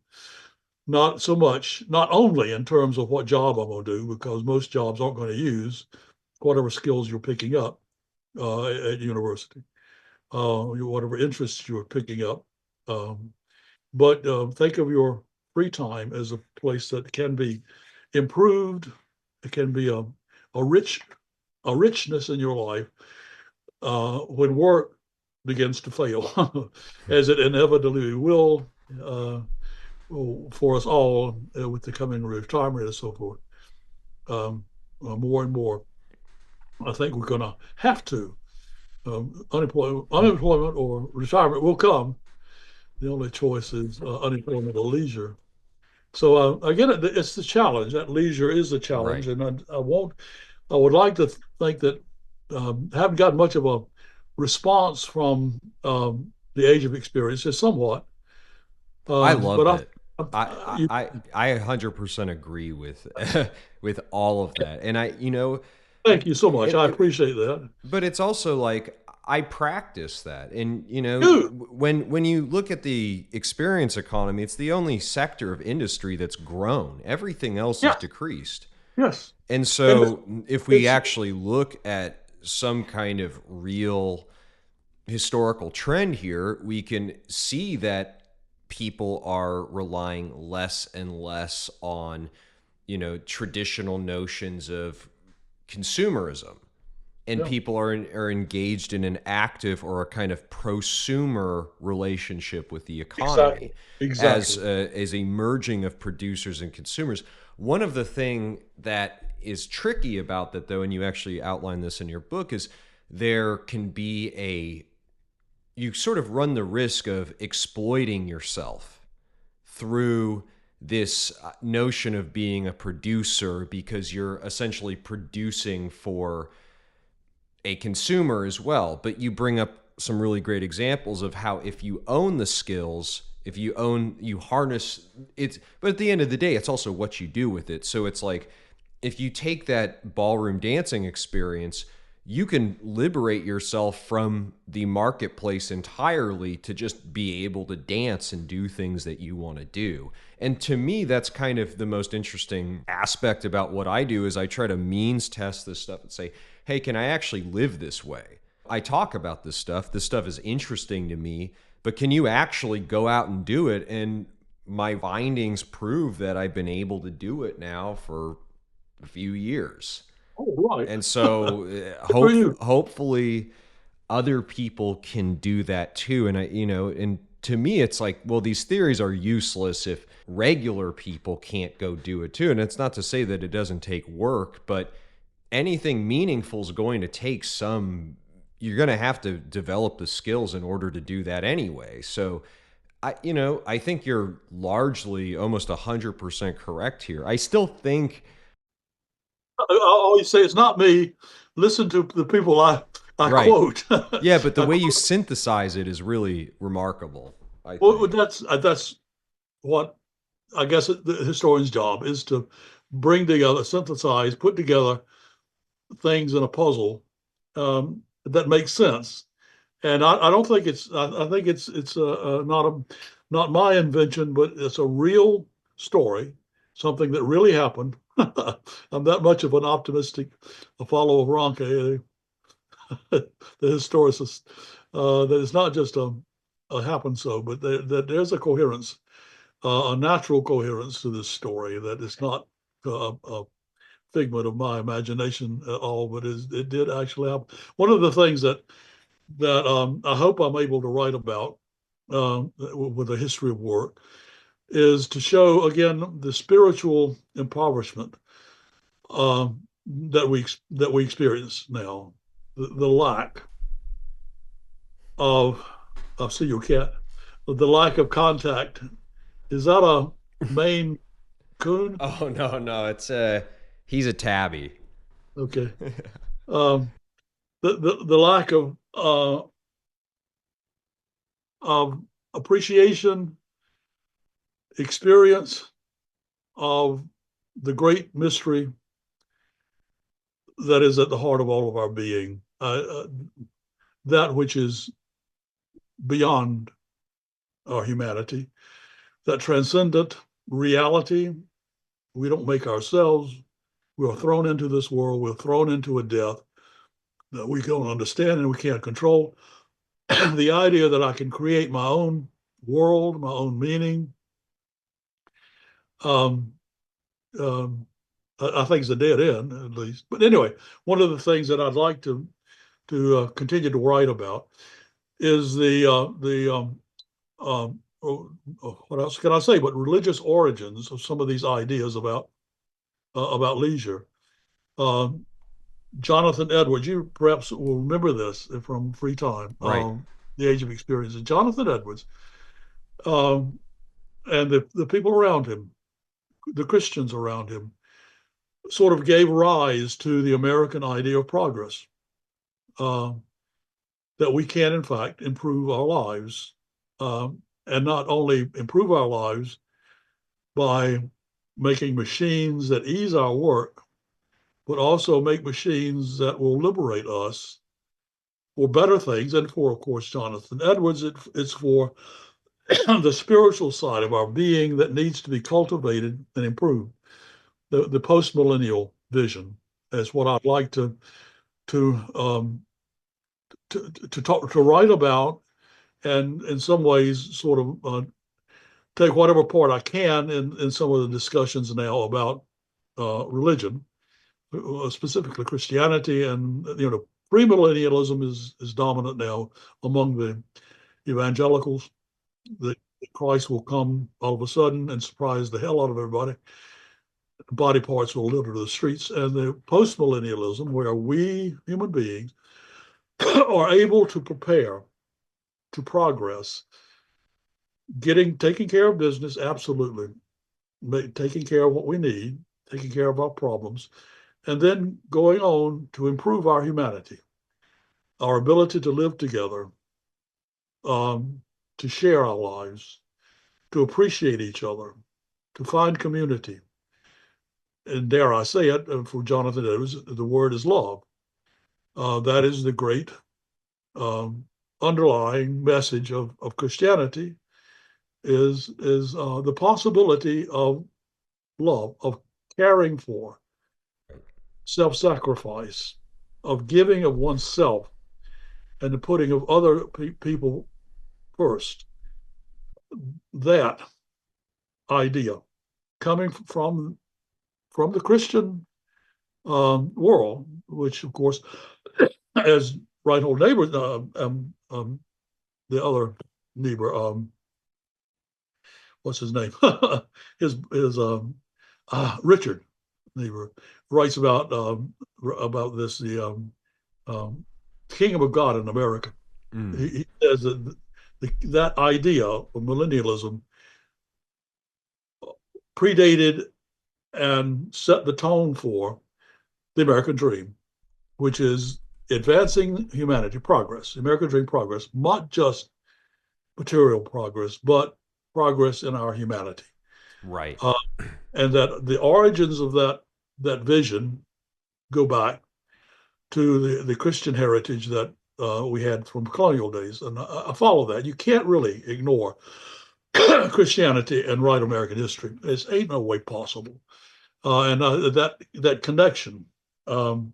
not so much, not only in terms of what job I'm going to do, because most jobs aren't going to use whatever skills you're picking up at university, whatever interests you're picking up. Um, but think of your free time as a place that can be improved. It can be a rich a richness in your life when work begins to fail, as it inevitably will uh, for us all with the coming retirement and so forth. More and more, I think we're going to have to. Unemployment or retirement will come. The only choice is unemployment or leisure. So again, it's the challenge. That leisure is the challenge, Right. and I won't. I would like to think that haven't gotten much of a response from the age of experience, just somewhat. I But love it. I you, I 100% agree with with all of that. And thank you so much. it, I it, appreciate that. but it's also like I practice that. And You, when you look at the experience economy, it's the only sector of industry that's grown. Everything else is yes, decreased. yes, And and so if we it's actually look at some kind of real historical trend here, we can see that people are relying less and less on, traditional notions of consumerism. And yeah, people are engaged in an active or a kind of prosumer relationship with the exactly, economy exactly. as a merging of producers and consumers. One of the thing that is tricky about that, though, and you actually outline this in your book, is there can be you sort of run the risk of exploiting yourself through this notion of being a producer, because you're essentially producing for a consumer as well. But you bring up some really great examples of how if you own the skills, if you harness it, but at the end of the day, it's also what you do with it. So it's like if you take that ballroom dancing experience, you can liberate yourself from the marketplace entirely to just be able to dance and do things that you want to do. And to me, that's kind of the most interesting aspect about what I do is I try to means test this stuff and say, hey, can I actually live this way? I talk about this stuff. This stuff is interesting to me, but can you actually go out and do it? And my findings prove that I've been able to do it now for a few years. Oh, right. And so Good for you. hopefully other people can do that too. And and to me, it's like, well, these theories are useless if regular people can't go do it too. And it's not to say that it doesn't take work, but anything meaningful is going to take you're going to have to develop the skills in order to do that anyway. So I think you're largely almost 100% correct here. I still think, I always say it's not me. Listen to the people I right. quote. Yeah, but the I way you quote. synthesize it is really remarkable, I Well, think. that's what I guess the historian's job is to bring together, synthesize, put together things in a puzzle that makes sense. And I don't think I think it's not my invention, but it's a real story, something that really happened. I'm that much of an optimistic follower of Ronke, the historicist, that it's not just a happen so, but that there's a coherence, a natural coherence to this story that is not a figment of my imagination at all, but it did actually happen. One of the things that I hope I'm able to write about with a history of work is to show again the spiritual impoverishment that we experience now, the lack of I see your cat, the lack of contact. Is that a Maine Coon? Oh no, no, it's he's a tabby. Okay. Um, the lack of appreciation, experience of the great mystery that is at the heart of all of our being, that which is beyond our humanity, that transcendent reality we don't make ourselves. We are thrown into this world, we're thrown into a death that we don't understand and we can't control. The idea that I can create my own world, my own meaning, um, um, I think it's a dead end, at least. But anyway, one of the things that I'd like to continue to write about is what else can I say? But religious origins of some of these ideas about leisure. Um, Jonathan Edwards, you perhaps will remember this from Free Time, Right. The Age of Experience. And Jonathan Edwards um, and the people around him, the Christians around him, sort of gave rise to the American idea of progress. Uh, that we can, in fact, improve our lives, and not only improve our lives by making machines that ease our work, but also make machines that will liberate us for better things. And for, of course, Jonathan Edwards, it's for the spiritual side of our being that needs to be cultivated and improved. The post millennial vision is what I'd like to um, to talk to write about, and in some ways, sort of take whatever part I can in some of the discussions now about religion, specifically Christianity, and premillennialism is dominant now among the evangelicals. That Christ will come all of a sudden and surprise the hell out of everybody. Body parts will litter the streets, and the postmillennialism, where we human beings are able to prepare to progress, taking care of business, absolutely, taking care of what we need, taking care of our problems, and then going on to improve our humanity, our ability to live together, um, to share our lives, to appreciate each other, to find community. And dare I say it, for Jonathan Edwards, the word is love. That is the great um, underlying message of Christianity is the possibility of love, of caring for, self-sacrifice, of giving of oneself, and the putting of other people first. That idea coming from the Christian world, which of course, as Reinhold Niebuhr, the other Niebuhr, what's his name? his Richard Niebuhr writes about this um, kingdom of God in America. Mm. He says that that idea of millennialism predated and set the tone for the American dream, which is advancing humanity, progress, the American dream progress, not just material progress, but progress in our humanity. Right. Uh, and that the origins of that vision go back to the Christian heritage that we had from colonial days. And I follow that. You can't really ignore Christianity and write American history. It ain't no way possible. And that connection, um,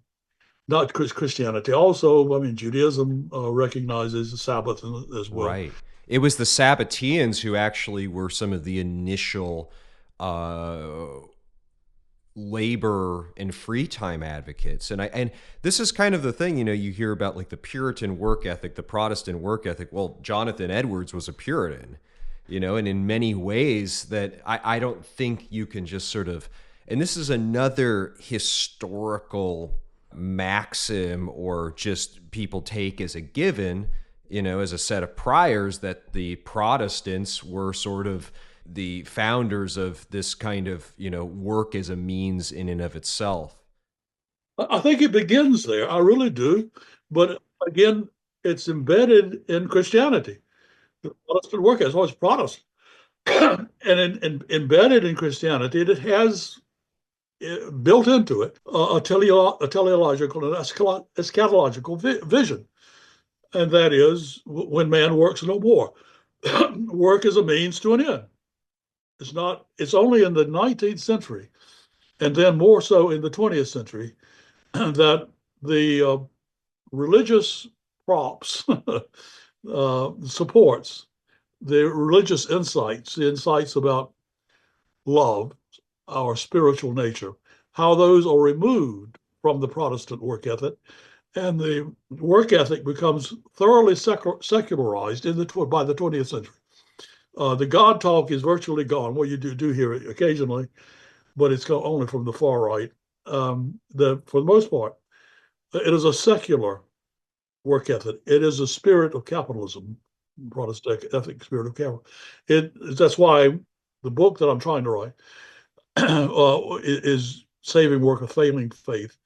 not Christianity. Also, I mean, Judaism recognizes the Sabbath as well. Right. It was the Sabbateans who actually were some of the initial uh, labor and free time advocates. And this is kind of the thing, you hear about like the Puritan work ethic, the Protestant work ethic. Well, Jonathan Edwards was a Puritan, and in many ways that I don't think you can just sort of, and this is another historical maxim or just people take as a given, as a set of priors that the Protestants were sort of the founders of this kind of, work as a means in and of itself. I think it begins there. I really do. But again, it's embedded in Christianity. The Protestant work has always Protestant. Embedded in Christianity, it has built into it a teleological and eschatological vision. And that is when man works no more. Work is a means to an end. It's not, it's only in the 19th century, and then more so in the 20th century, that the religious props supports the religious insights, the insights about love, our spiritual nature, how those are removed from the Protestant work ethic, and the work ethic becomes thoroughly secularized by the 20th century. The God talk is virtually gone. Well, you do hear it occasionally, but it's only from the far right. For the most part, it is a secular work ethic. It is a spirit of capitalism, Protestant ethic, spirit of capitalism. That's why the book that I'm trying to write is Saving Work of Failing Faith.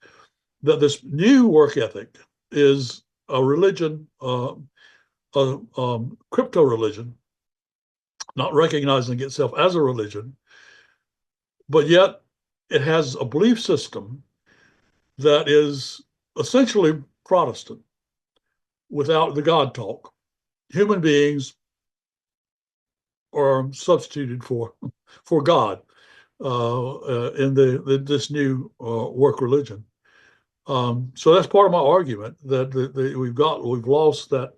That this new work ethic is a religion, a crypto religion, not recognizing itself as a religion, but yet it has a belief system that is essentially Protestant without the God talk. Human beings are substituted for God in this new work religion. So that's part of my argument that we've lost that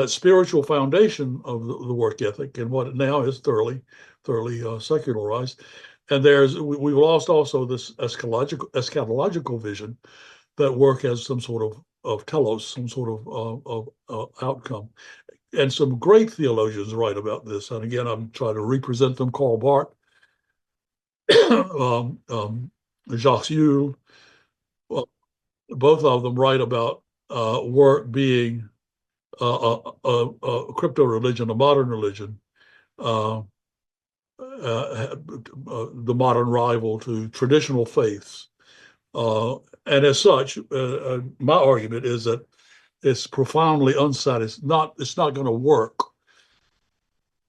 spiritual foundation of the work ethic and what it now is thoroughly secularized. And we've lost also this eschatological vision that work has some sort of telos, some sort of outcome. And some great theologians write about this. And again, I'm trying to represent them: Karl Barth, Jacques Ellul. Both of them write about work being a crypto religion, a modern religion, uh, the modern rival to traditional faiths. And as such, my argument is that it's profoundly unsatisfying. It's not going to work.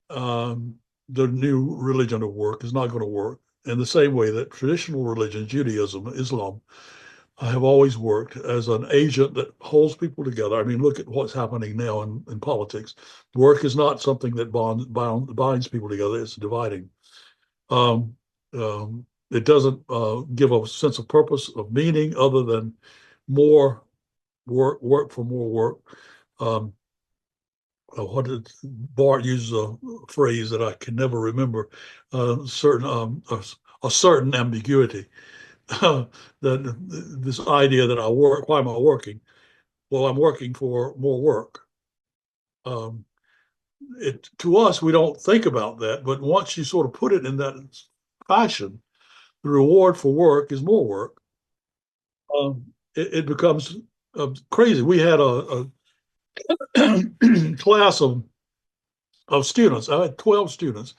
The new religion of work is not going to work in the same way that traditional religion, Judaism, Islam, I have always worked as an agent that holds people together. I mean, look at what's happening now in politics. Work is not something that binds people together, it's dividing. Um, it doesn't give a sense of purpose, of meaning, other than more work for more work. Um, what did Bart uses a phrase that I can never remember, certain a certain ambiguity. That this idea that I work, why am I working? Well, I'm working for more work. Um, to us, we don't think about that, but once you sort of put it in that fashion, the reward for work is more work. It becomes crazy. We had a class of students. I had 12 students,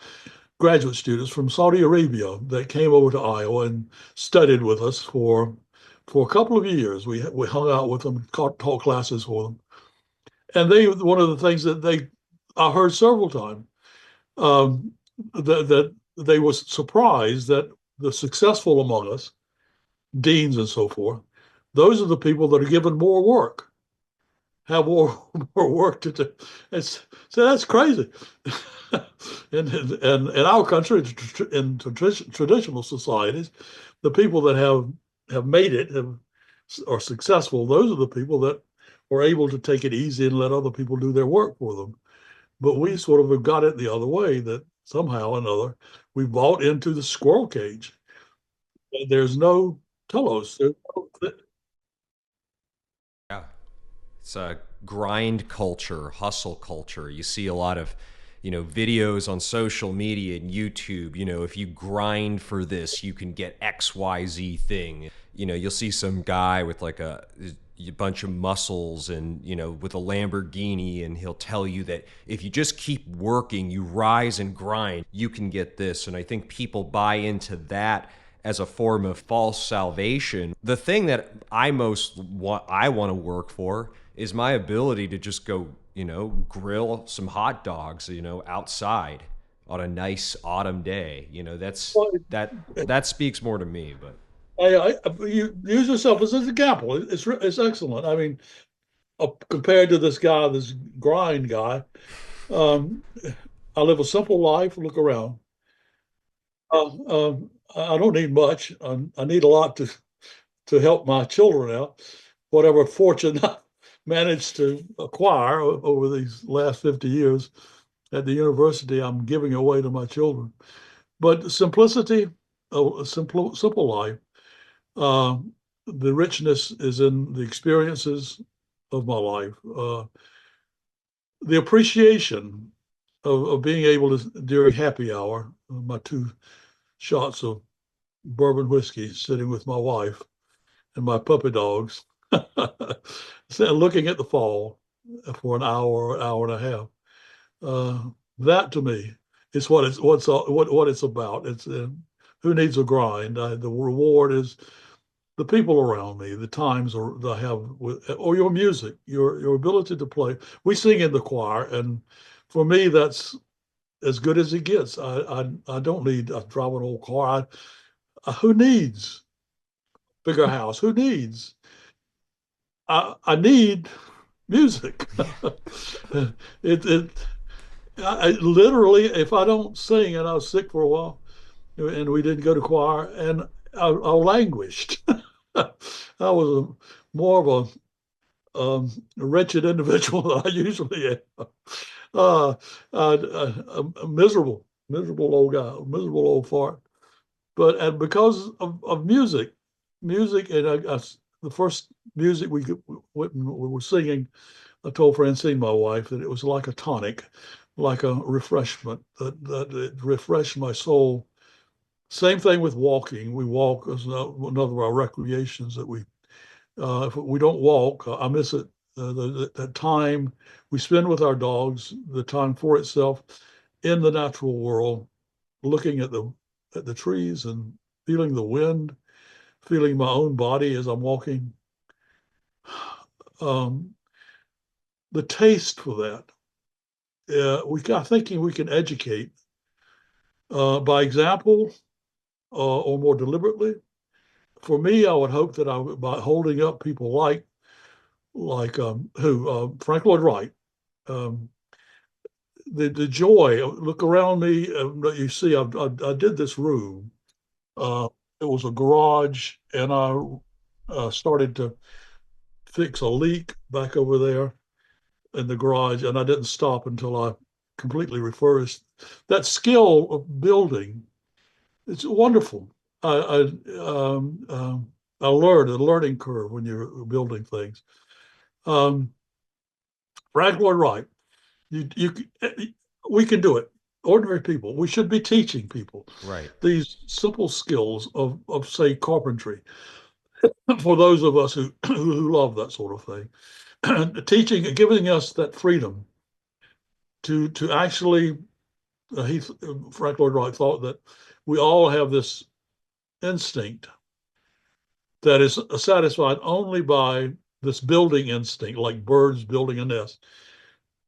graduate students from Saudi Arabia that came over to Iowa and studied with us for a couple of years. We hung out with them, taught classes for them, and they one of the things that they I heard several times, um, that they was surprised that the successful among us, deans and so forth, those are the people that are given more work, have more more work to do. So that's crazy. In our country, in traditional societies, the people that have made it are successful. Those are the people that are able to take it easy and let other people do their work for them. But we sort of have got it the other way, that somehow or another we bought into the squirrel cage. There's no telos. Yeah. It's a grind culture, hustle culture. You see a lot of, videos on social media and YouTube. If you grind for this, you can get XYZ thing. You'll see some guy with like a bunch of muscles and, with a Lamborghini, and he'll tell you that if you just keep working, you rise and grind, you can get this. And I think people buy into that as a form of false salvation. The thing that I want to work for is my ability to just go, grill some hot dogs, outside on a nice autumn day. Well, That speaks more to me, but you use yourself as an example. It's excellent. I mean, compared to this guy, this grind guy, um, I live a simple life. Look around. I don't need much. I need a lot to help my children out. Whatever fortune I managed to acquire over these last 50 years at the university, I'm giving away to my children. But simplicity, a simple life. Uh, the richness is in the experiences of my life. The appreciation of being able to, during happy hour, my 2 shots of bourbon whiskey, sitting with my wife and my puppy dogs, looking at the fall for an hour and a half. That to me is what it's about. It's who needs a grind? The reward is the people around me, the times that I have with, or your music, your ability to play. We sing in the choir, and for me, that's as good as it gets. I don't need I drive an old car. Who needs bigger house? Who needs? I need music. it literally, if I don't sing, and I was sick for a while, and we didn't go to choir, and I languished. I was more of a wretched individual than I usually am. Uh, a miserable old guy, a miserable old fart. But and because of music, and the first music we were singing, I told Francine, my wife, that it was like a tonic, like a refreshment that it refreshed my soul. Same thing with walking. We walk as another of our recreations that if we don't walk, I miss it. That time we spend with our dogs, the time for itself in the natural world, looking at the trees and feeling the wind, feeling my own body as I'm walking. Um, the taste for that, we got thinking we can educate by example or more deliberately. for me, I would hope that by holding up people like who Frank Lloyd Wright, um, the joy. Look around me. You see, I did this room. Uh, it was a garage, and I started to fix a leak back over there in the garage, and I didn't stop until I completely refurbished. That skill of building, it's wonderful. I learned a learning curve when you're building things. Um, Frank Lloyd Wright, you we can do it. Ordinary people, we should be teaching people Right. these simple skills of say carpentry for those of us who love that sort of thing. Teaching, giving us that freedom to actually, he Frank Lloyd Wright thought that we all have this instinct that is satisfied only by this building instinct, like birds building a nest.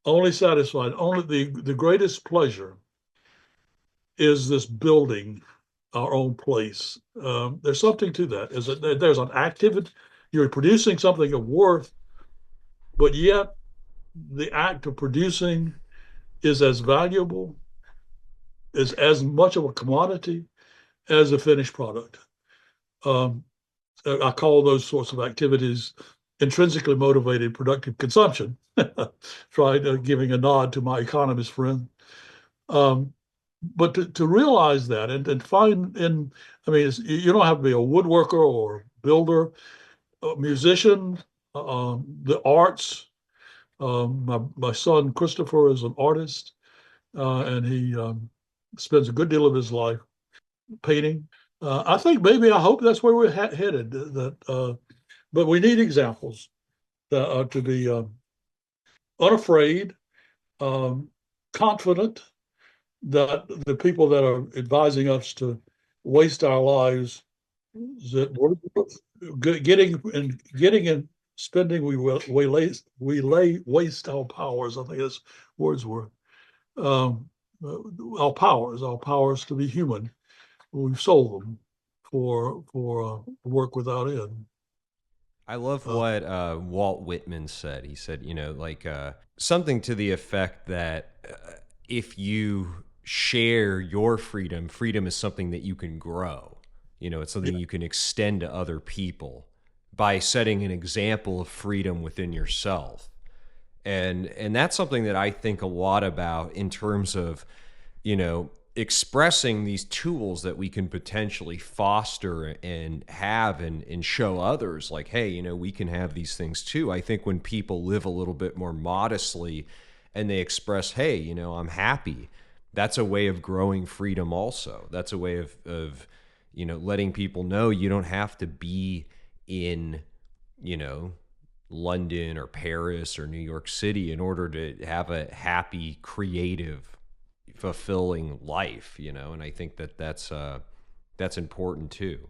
Only satisfied, only the greatest pleasure is this building our own place. There's something to that. Is that there's an activity, you're producing something of worth, but yet the act of producing is as valuable, is as much of a commodity as a finished product. Um, I call those sorts of activities intrinsically motivated productive consumption. Tried giving a nod to my economist friend. Um, but to realize that and find in, I mean, you don't have to be a woodworker or builder, a musician, the arts. My son Christopher is an artist, and he spends a good deal of his life painting. I think maybe I hope that's where we're headed. But we need examples that are to be unafraid, um, confident that the people that are advising us to waste our lives, that we're getting and spending, we lay waste our powers. I think that's Wordsworth. Um, our powers to be human. We've sold them for work without end. I love Uh, what Walt Whitman said. He said, like something to the effect that if you share your freedom, freedom is something that you can grow. It's something yeah, you can extend to other people by setting an example of freedom within yourself. And that's something that I think a lot about in terms of, expressing these tools that we can potentially foster and have and show others like, hey, we can have these things too. I think when people live a little bit more modestly and they express, hey, I'm happy, that's a way of growing freedom also. That's a way of letting people know you don't have to be in, you know, London or Paris or New York City in order to have a happy, creative, fulfilling life, and I think that that's important too,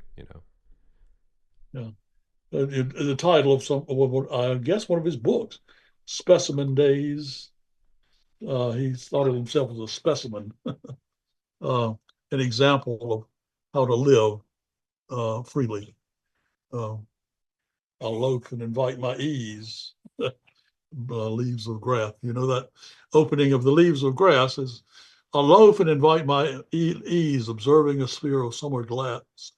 yeah. The title of I guess one of his books, Specimen Days. He thought of himself as a specimen, uh, an example of how to live freely. Uh, I'll loaf and invite my ease. Leaves of grass. You know that opening of the leaves of grass is a loaf and invite my ease, observing a sphere of summer grass.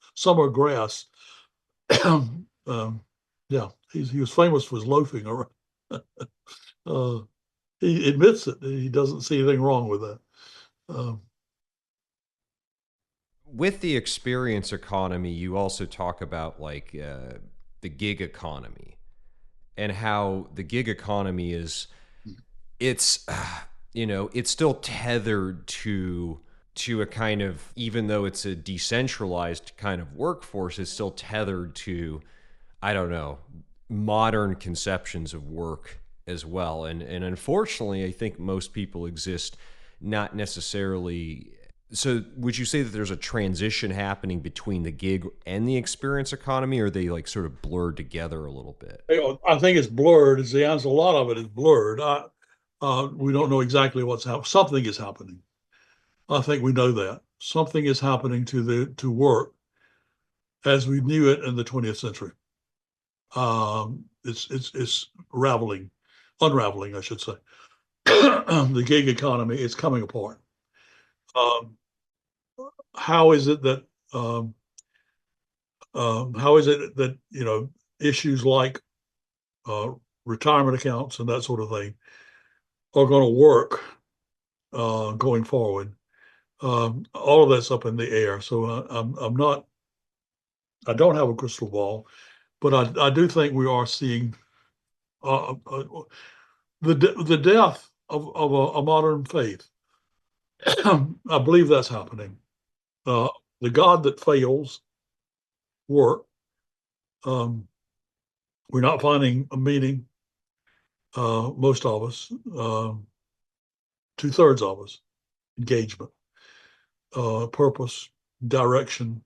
Yeah, he was famous for his loafing around. Uh, he admits it. He doesn't see anything wrong with that. Um, with the experience economy. You also talk about like the gig economy and how the gig economy is it's it's still tethered to a kind of, even though it's a decentralized kind of workforce, it's still tethered to, I don't know, modern conceptions of work as well. And unfortunately, I think most people exist not necessarily. So would you say that there's a transition happening between the gig and the experience economy, or are they like sort of blurred together a little bit? I think it's blurred. Is the answer? A lot of it is blurred. We don't know exactly what's happening. Something is happening. I think we know that something is happening to work as we knew it in the 20th century. It's unraveling, I should say. The gig economy is coming apart. Um, how is it that issues like uh, retirement accounts and that sort of thing are going to work going forward? All of that's up in the air. So I'm not. I don't have a crystal ball, but I do think we are seeing the death of a modern faith. I believe that's happening. Uh, the God that fails work. Um, we're not finding a meaning. Most of us, 2/3 of us, engagement, purpose, direction,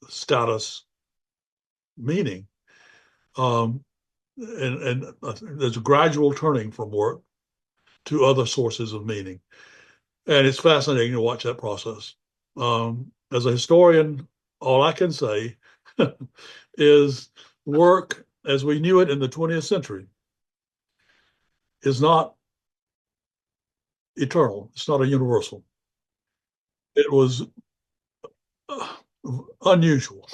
status, meaning. Um, and there's a gradual turning from work to other sources of meaning. And it's fascinating to watch that process. As a historian, all I can say is work as we knew it in the 20th century is not eternal. It's not a universal. It was uh, unusual.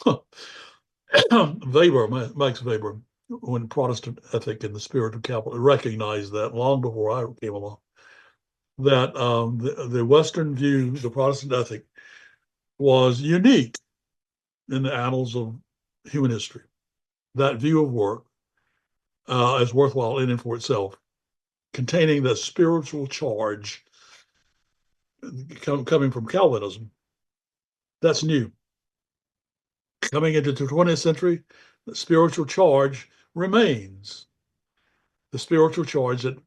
Max Weber, when Protestant ethic and the spirit of capital, recognized that long before I came along, that the Western view, the Protestant ethic, was unique in the annals of human history. That view of work is worthwhile in and for itself, containing the spiritual charge coming from Calvinism. That's new. Coming into the 20th century, the spiritual charge remains. The spiritual charge that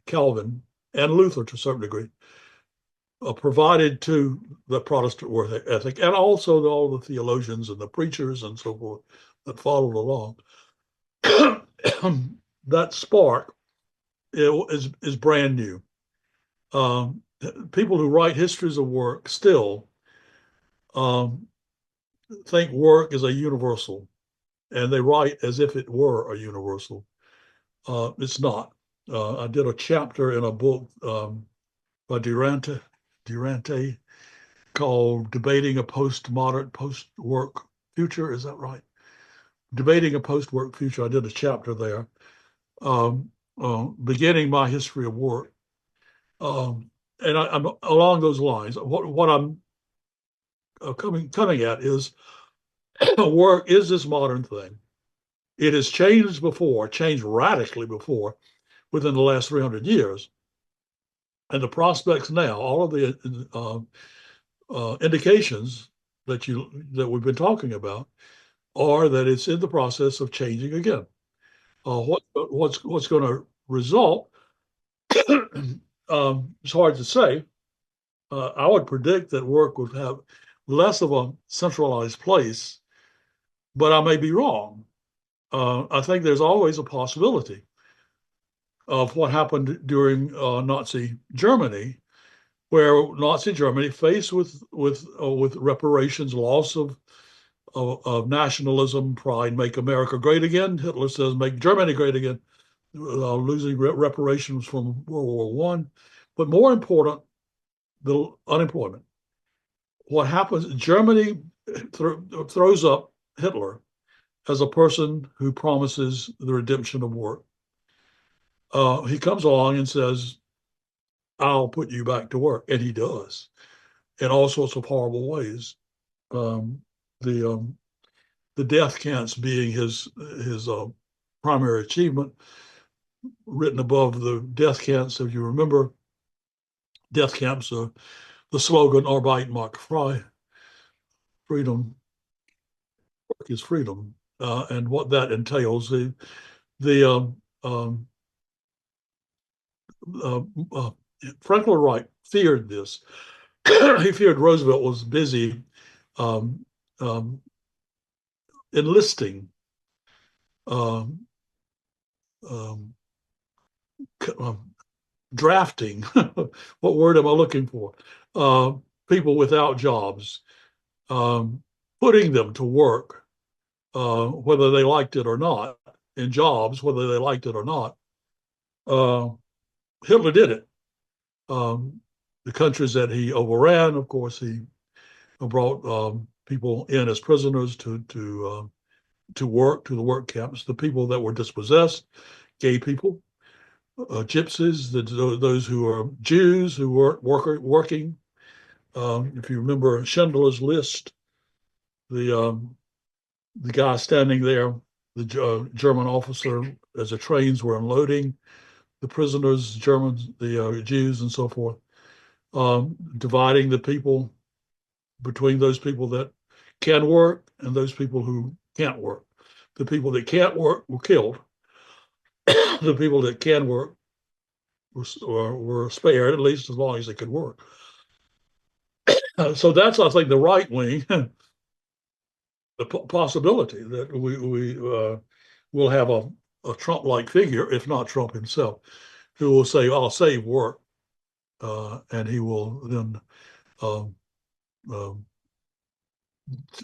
Calvin and Luther, to a certain degree, provided to the Protestant work ethic, and also to all the theologians and the preachers and so forth that followed along. That spark is brand new. People who write histories of work still um, think work is a universal, and they write as if it were a universal. It's not. I did a chapter in a book by Durante called "Debating a Postmodern Post-Work Future." Is that right? Debating a post-work future. I did a chapter there, beginning my history of work, and I'm along those lines. What I'm coming at is work is this modern thing. It has changed before, changed radically before, within the last 300 years. And the prospects now, all of the indications that we've been talking about, are that it's in the process of changing again. What's going to result? It's hard to say. I would predict that work would have less of a centralized place, but I may be wrong. I think there's always a possibility of what happened during Nazi Germany, where Nazi Germany, faced with reparations, loss of nationalism, pride, make America great again. Hitler says, "Make Germany great again," losing reparations from World War I. But more important, the unemployment. What happens? Germany throws up Hitler as a person who promises the redemption of work. He comes along and says, "I'll put you back to work," and he does in all sorts of horrible ways. Um, the um, the death camps being his primary achievement, written above the death camps. If you remember, death camps are the slogan "Arbeit macht frei," freedom, work is freedom, and what that entails. The uh, uh, Franklin Wright feared this. He feared Roosevelt was busy um, um, enlisting um, um, drafting. What word am I looking for? Uh, People without jobs, um, putting them to work, whether they liked it or not, in jobs, whether they liked it or not. Uh, Hitler did it. The countries that he overran, of course, he brought people in as prisoners to work to the work camps. The people that were dispossessed, gay people, gypsies, those who are Jews who were working. If you remember Schindler's List, the the guy standing there, the German officer, as the trains were unloading, the prisoners, Germans, the Jews, and so forth, dividing the people between those people that can work and those people who can't work. The people that can't work were killed. The people that can work were spared, at least as long as they could work. So that's, I think, the right wing, the possibility that we will have a Trump-like figure, if not Trump himself, who will say, "I'll save work," and he will then um, um,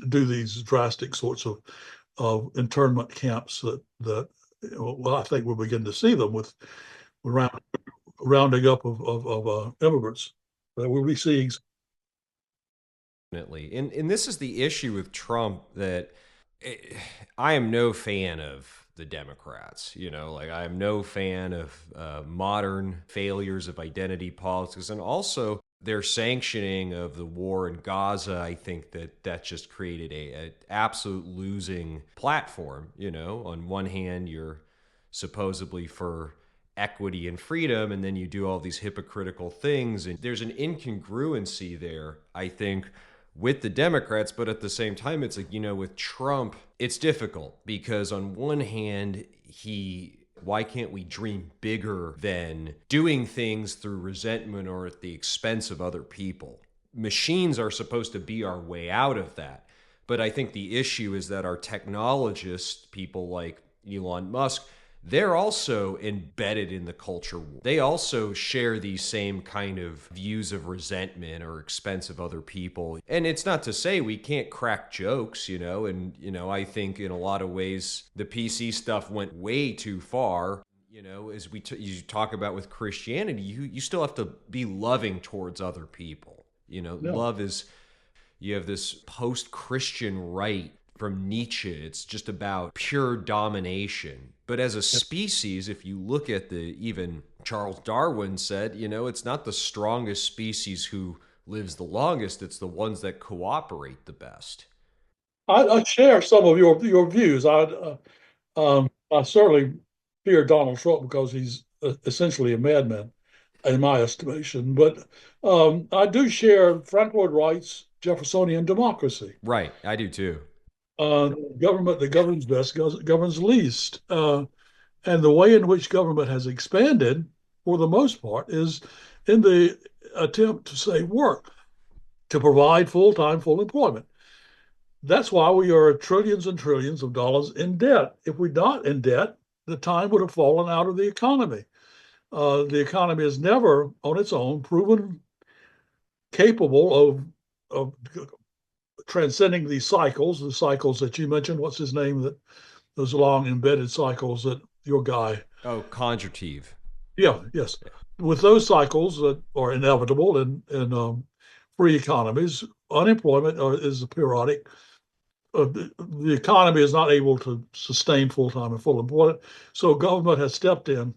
do these drastic sorts of internment camps that well, I think we'll begin to see them with round, rounding up of immigrants that we'll be seeing. Definitely. And this is the issue with Trump that eh, I am no fan of the Democrats. You know, like I am no fan of modern failures of identity politics, and also their sanctioning of the war in Gaza. I think that that just created a absolute losing platform. You know, on one hand, you're supposedly for equity and freedom, and then you do all these hypocritical things, and there's an incongruency there, I think, with the Democrats. But at the same time, it's like, you know, with Trump, it's difficult because on one hand, why can't we dream bigger than doing things through resentment or at the expense of other people? Machines are supposed to be our way out of that. But I think the issue is that our technologists, people like Elon Musk, they're also embedded in the culture. They also share these same kind of views of resentment or expense of other people. And it's not to say we can't crack jokes, you know, and, you know, I think in a lot of ways the PC stuff went way too far. You know, as you talk about with Christianity, you still have to be loving towards other people. You know, Yeah, love is, you have this post Christian right from Nietzsche. It's just about pure domination. But as a species, if you look at the, even Charles Darwin said, you know, it's not the strongest species who lives the longest, it's the ones that cooperate the best. I share some of your views. I certainly fear Donald Trump because he's essentially a madman, in my estimation. But I do share Frank Lloyd Wright's Jeffersonian democracy. Right, I do too. Government that governs best governs least. And the way in which government has expanded, for the most part, is in the attempt to save work, to provide full-time, full employment. That's why we are trillions and trillions of dollars in debt. If we're not in debt, the time would have fallen out of the economy. The economy has never, on its own, proven capable of transcending these cycles, the cycles that you mentioned. What's his name? Those long embedded cycles that your guy. Oh, conjunctive. Yeah, yes. With those cycles that are inevitable in free economies, unemployment is periodic. The economy is not able to sustain full-time and full employment. So government has stepped in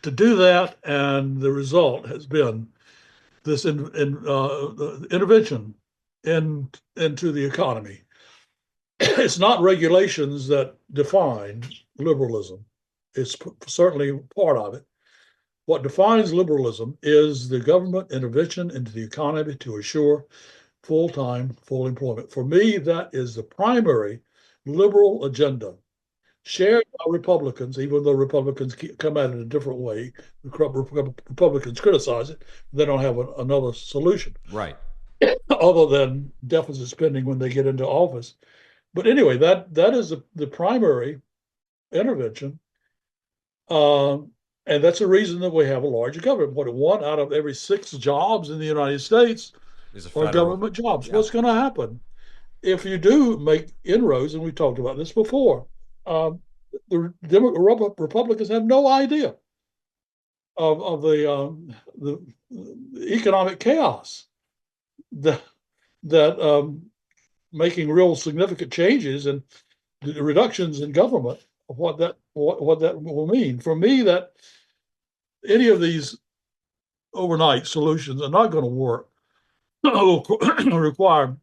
to do that, and the result has been this intervention into the economy. It's not regulations that define liberalism. It's certainly part of it. What defines liberalism is the government intervention into the economy to assure full-time, full employment. For me, that is the primary liberal agenda, shared by Republicans, even though Republicans come at it a different way. Republicans criticize it. They don't have another solution Right. other than deficit spending when they get into office. But anyway, that is the primary intervention. And that's the reason that we have a larger government. What, one out of every six jobs in the United States Is a are federal. government jobs. Yeah. What's going to happen? if you do make inroads, and we talked about this before, um, the Republicans have no idea of the economic chaos that that making real significant changes and reductions in government, what that will mean. For me, that any of these overnight solutions are not going to work. Will require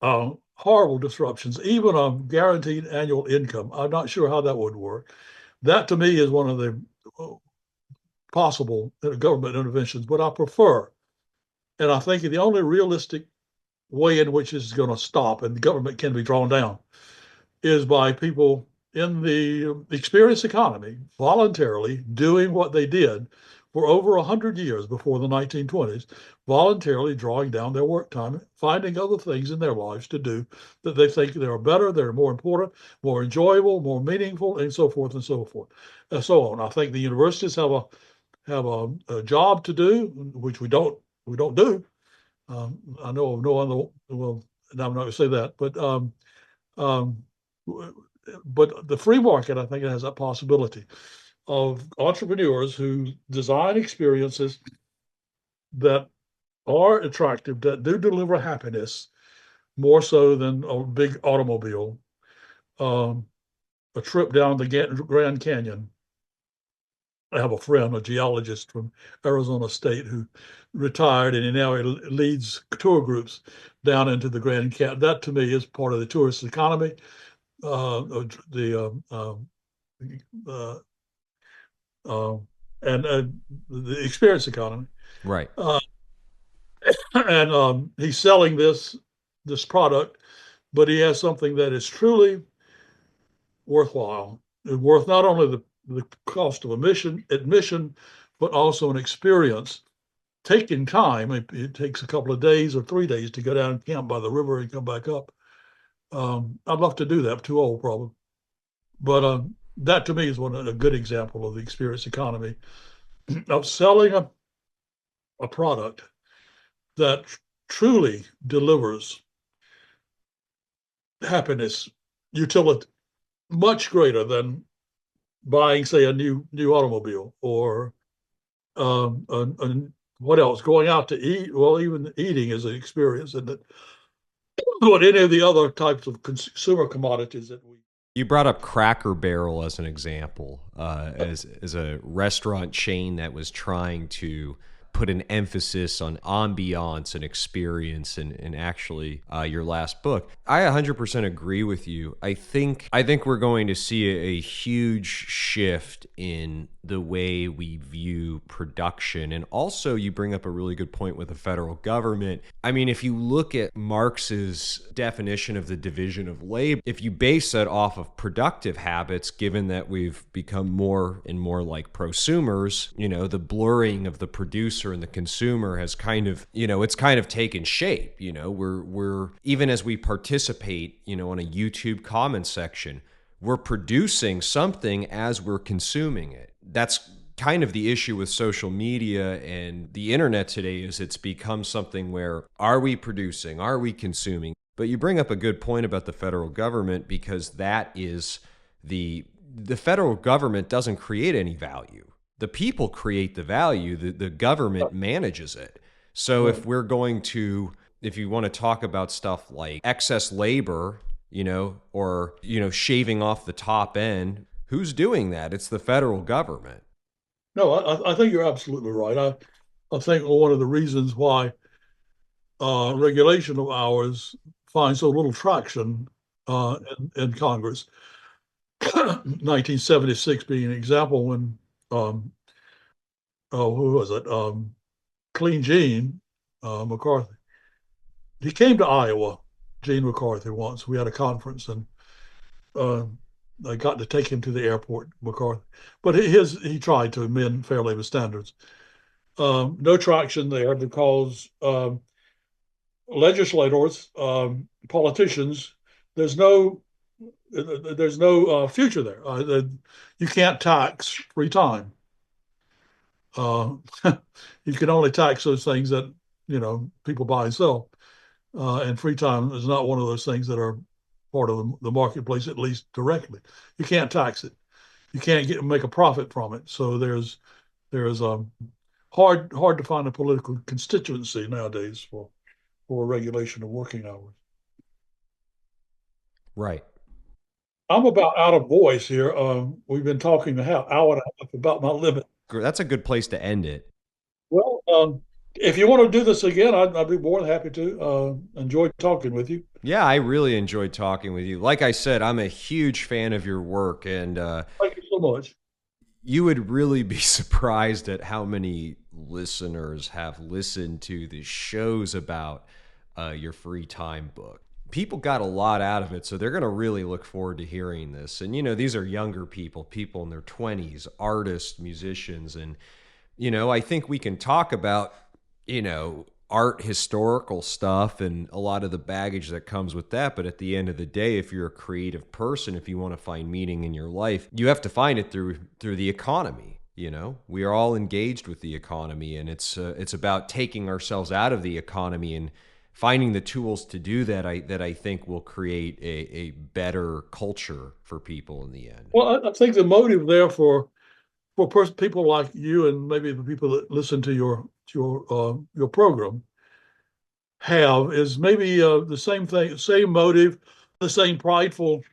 horrible disruptions, even a guaranteed annual income. I'm not sure how that would work. That to me is one of the possible government interventions, but I prefer, and I think the only realistic way in which this is going to stop and the government can be drawn down is by people in the experienced economy voluntarily doing what they did for over 100 years before the 1920s, voluntarily drawing down their work time, finding other things in their lives to do that they think they are better, they're more important, more enjoyable, more meaningful, and so forth and so forth, and so on. I think the universities have a job to do, which we don't do. I know of no other. Well, I'm not going to say that, um, but the free market, I think, it has that possibility of entrepreneurs who design experiences that are attractive, that do deliver happiness more so than a big automobile, um, a trip down the Grand Canyon. I have a friend, a geologist from Arizona State, who retired, and he now leads tour groups down into the Grand Canyon. That to me is part of the tourist economy, the uh, uh, and the experience economy. Right. Uh, and he's selling this product, but he has something that is truly worthwhile, worth not only the cost of admission, but also an experience. Taking time, it takes a couple of days or 3 days to go down and camp by the river and come back up. I'd love to do that. I'm too old, probably. But that to me is a good example of the experience economy of selling a product that truly delivers happiness, utility much greater than buying, say, a new automobile or what else? Going out to eat. Well, even eating is an experience, and what any of the other types of consumer commodities that we. You brought up Cracker Barrel as an example, as a restaurant chain that was trying to put an emphasis on ambiance and experience, and actually your last book. I 100% agree with you. I think we're going to see a huge shift in the way we view production. And also, you bring up a really good point with the federal government. I mean, if you look at Marx's definition of the division of labor, if you base that off of productive habits, given that we've become more and more like prosumers, the blurring of the producer and the consumer has kind of, it's kind of taken shape. We're even as we participate, on a YouTube comment section, we're producing something as we're consuming it. That's kind of the issue with social media and the internet today, is it's become something where, are we producing? Are we consuming? But you bring up a good point about the federal government, because that is the federal government doesn't create any value. The people create the value. The government manages it. So if you want to talk about stuff like excess labor, or, shaving off the top end, who's doing that? It's the federal government. No, I think you're absolutely right. I think one of the reasons why regulation of ours finds so little traction in Congress, 1976 being an example, when who was it? Clean Gene McCarthy. He came to Iowa, Gene McCarthy, once. We had a conference, and uh, I got to take him to the airport, McCarthy. But he tried to amend Fair Labor Standards. No traction there because legislators, politicians, there's no future there. You can't tax free time. Uh, you can only tax those things that people buy and sell. And free time is not one of those things that are part of the marketplace, at least directly. You can't tax it. You can't make a profit from it. So there's hard to find a political constituency nowadays for regulation of working hours. Right. I'm about out of voice here. We've been talking a hour and a half about my limit. That's a good place to end it. Well, if you want to do this again, I'd be more than happy to. Enjoy talking with you. Yeah, I really enjoyed talking with you. Like I said, I'm a huge fan of your work, and Thank you so much. you would really be surprised at how many listeners have listened to the shows about your free time book. People got a lot out of it, so they're going to really look forward to hearing this. And, these are younger people, people in their 20s, artists, musicians. And, I think we can talk about, art historical stuff and a lot of the baggage that comes with that. But at the end of the day, if you're a creative person, if you want to find meaning in your life, you have to find it through the economy. We are all engaged with the economy, and it's about taking ourselves out of the economy and finding the tools to do that. I think will create a better culture for people in the end. Well, I think the motive there for people like you and maybe the people that listen to your program have is maybe the same thing, same motive, the same prideful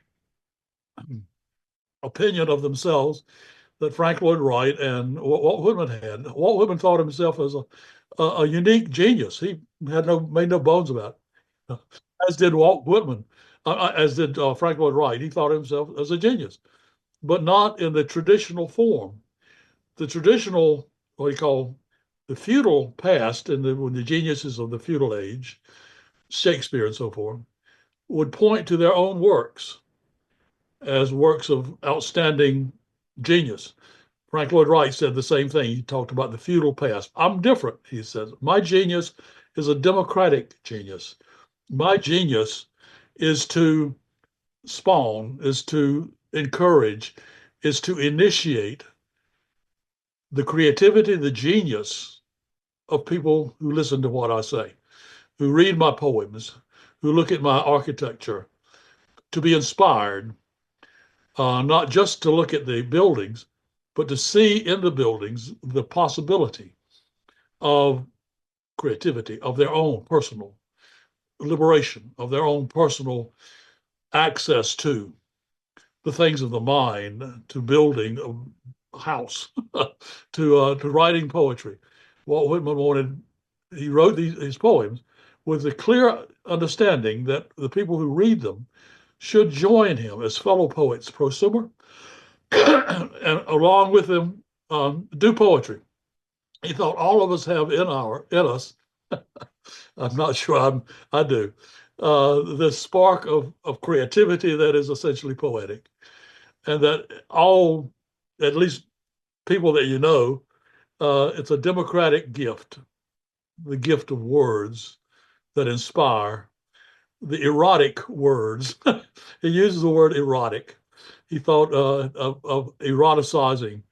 opinion of themselves that Frank Lloyd Wright and Walt Whitman had. Walt Whitman thought himself as a unique genius. He had made no bones about it, as did Walt Whitman, as did Frank Lloyd Wright. He thought himself as a genius, but not in the traditional form. The traditional, what you call the feudal past, and when the geniuses of the feudal age, Shakespeare and so forth, would point to their own works as works of outstanding genius. Frank Lloyd Wright said the same thing. He talked about the feudal past. I'm different, he says. My genius is a democratic genius. My genius is to spawn, is to encourage, is to initiate the creativity, the genius of people who listen to what I say, who read my poems, who look at my architecture, to be inspired, not just to look at the buildings, but to see in the buildings the possibility of creativity, of their own personal liberation, of their own personal access to the things of the mind, to building a house, to writing poetry. Walt Whitman he wrote his poems with the clear understanding that the people who read them should join him as fellow poets, prosumer, and along with them do poetry. He thought all of us have in us. I'm not sure I do this spark of creativity that is essentially poetic, and that all, at least people that you know, it's a democratic gift, the gift of words that inspire, the erotic words. He uses the word erotic. He thought of eroticizing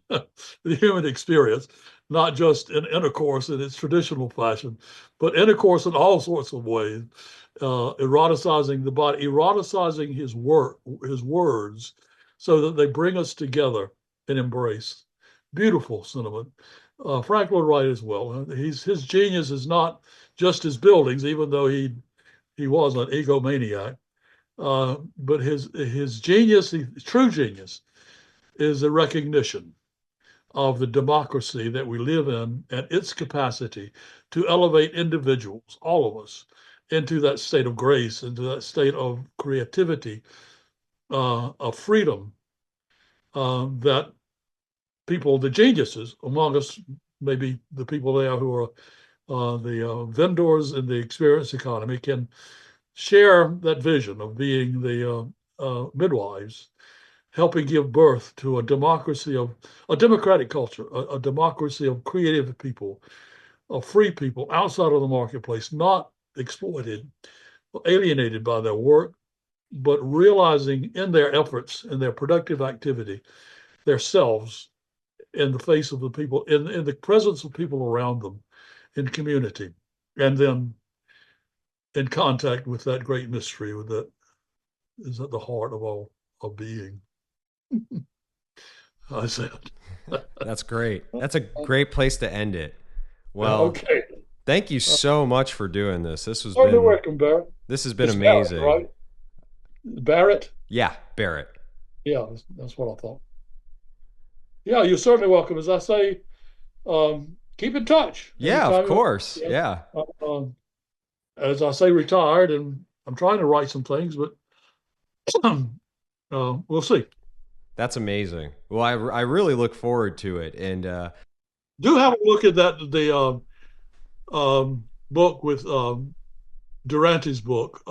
the human experience, not just in intercourse in its traditional fashion, but intercourse in all sorts of ways. Eroticizing the body, eroticizing his words, so that they bring us together in embrace. Beautiful sentiment. Frank Lloyd Wright as well. His genius is not just his buildings, even though he was an egomaniac. But his genius, his true genius, is a recognition of the democracy that we live in and its capacity to elevate individuals, all of us, into that state of grace, into that state of creativity, of freedom, that people, the geniuses among us, maybe the people there who are the vendors in the experience economy, can share that vision of being the midwives, helping give birth to a democratic culture, a democracy of creative people, of free people outside of the marketplace, not exploited, alienated by their work, but realizing in their efforts, in their productive activity, themselves in the face of the people, in the presence of people around them, in community, and then in contact with that great mystery, with that is at the heart of all of being. I said. That's great. That's a great place to end it. Well, Okay. thank you so much for doing this. This has You're been welcome, Barrett. this has been It's Barrett, amazing. right? Barrett? Yeah, Barrett. Yeah, that's what I thought. Yeah, you're certainly welcome. As I say, keep in touch Yeah, of anytime you course. want. Yeah. As I say, retired, and I'm trying to write some things, but we'll see. That's amazing. Well, I really look forward to it. And Do have a look at that the book with Durante's book,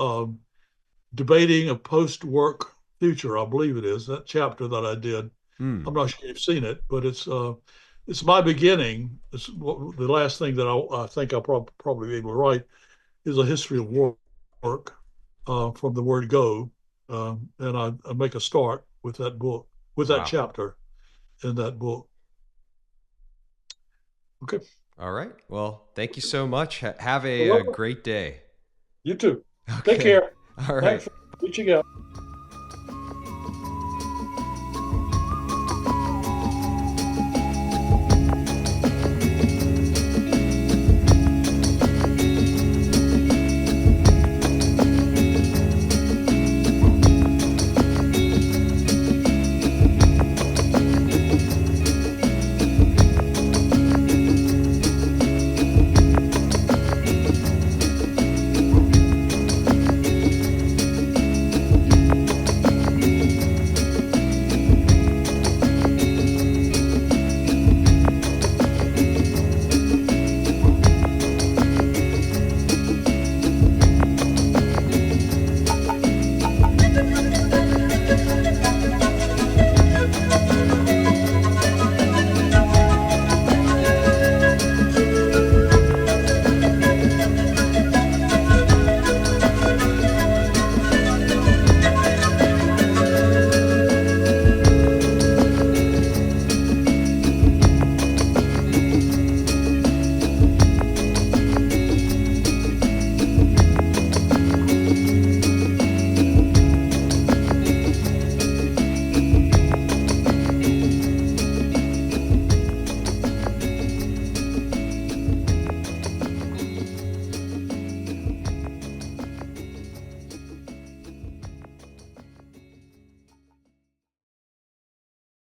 debating a post-work future. I believe it is that chapter that I did. hmm, I'm not sure you've seen it, but it's my beginning. It's the last thing that I think I'll probably be able to write is a history of work from the word go, and I make a start with that book, with that wow. chapter in that book. Okay, All right. Well, thank you so much. Have you're a welcome. great day. You too. Take Okay. care. All right. Thanks for reaching out.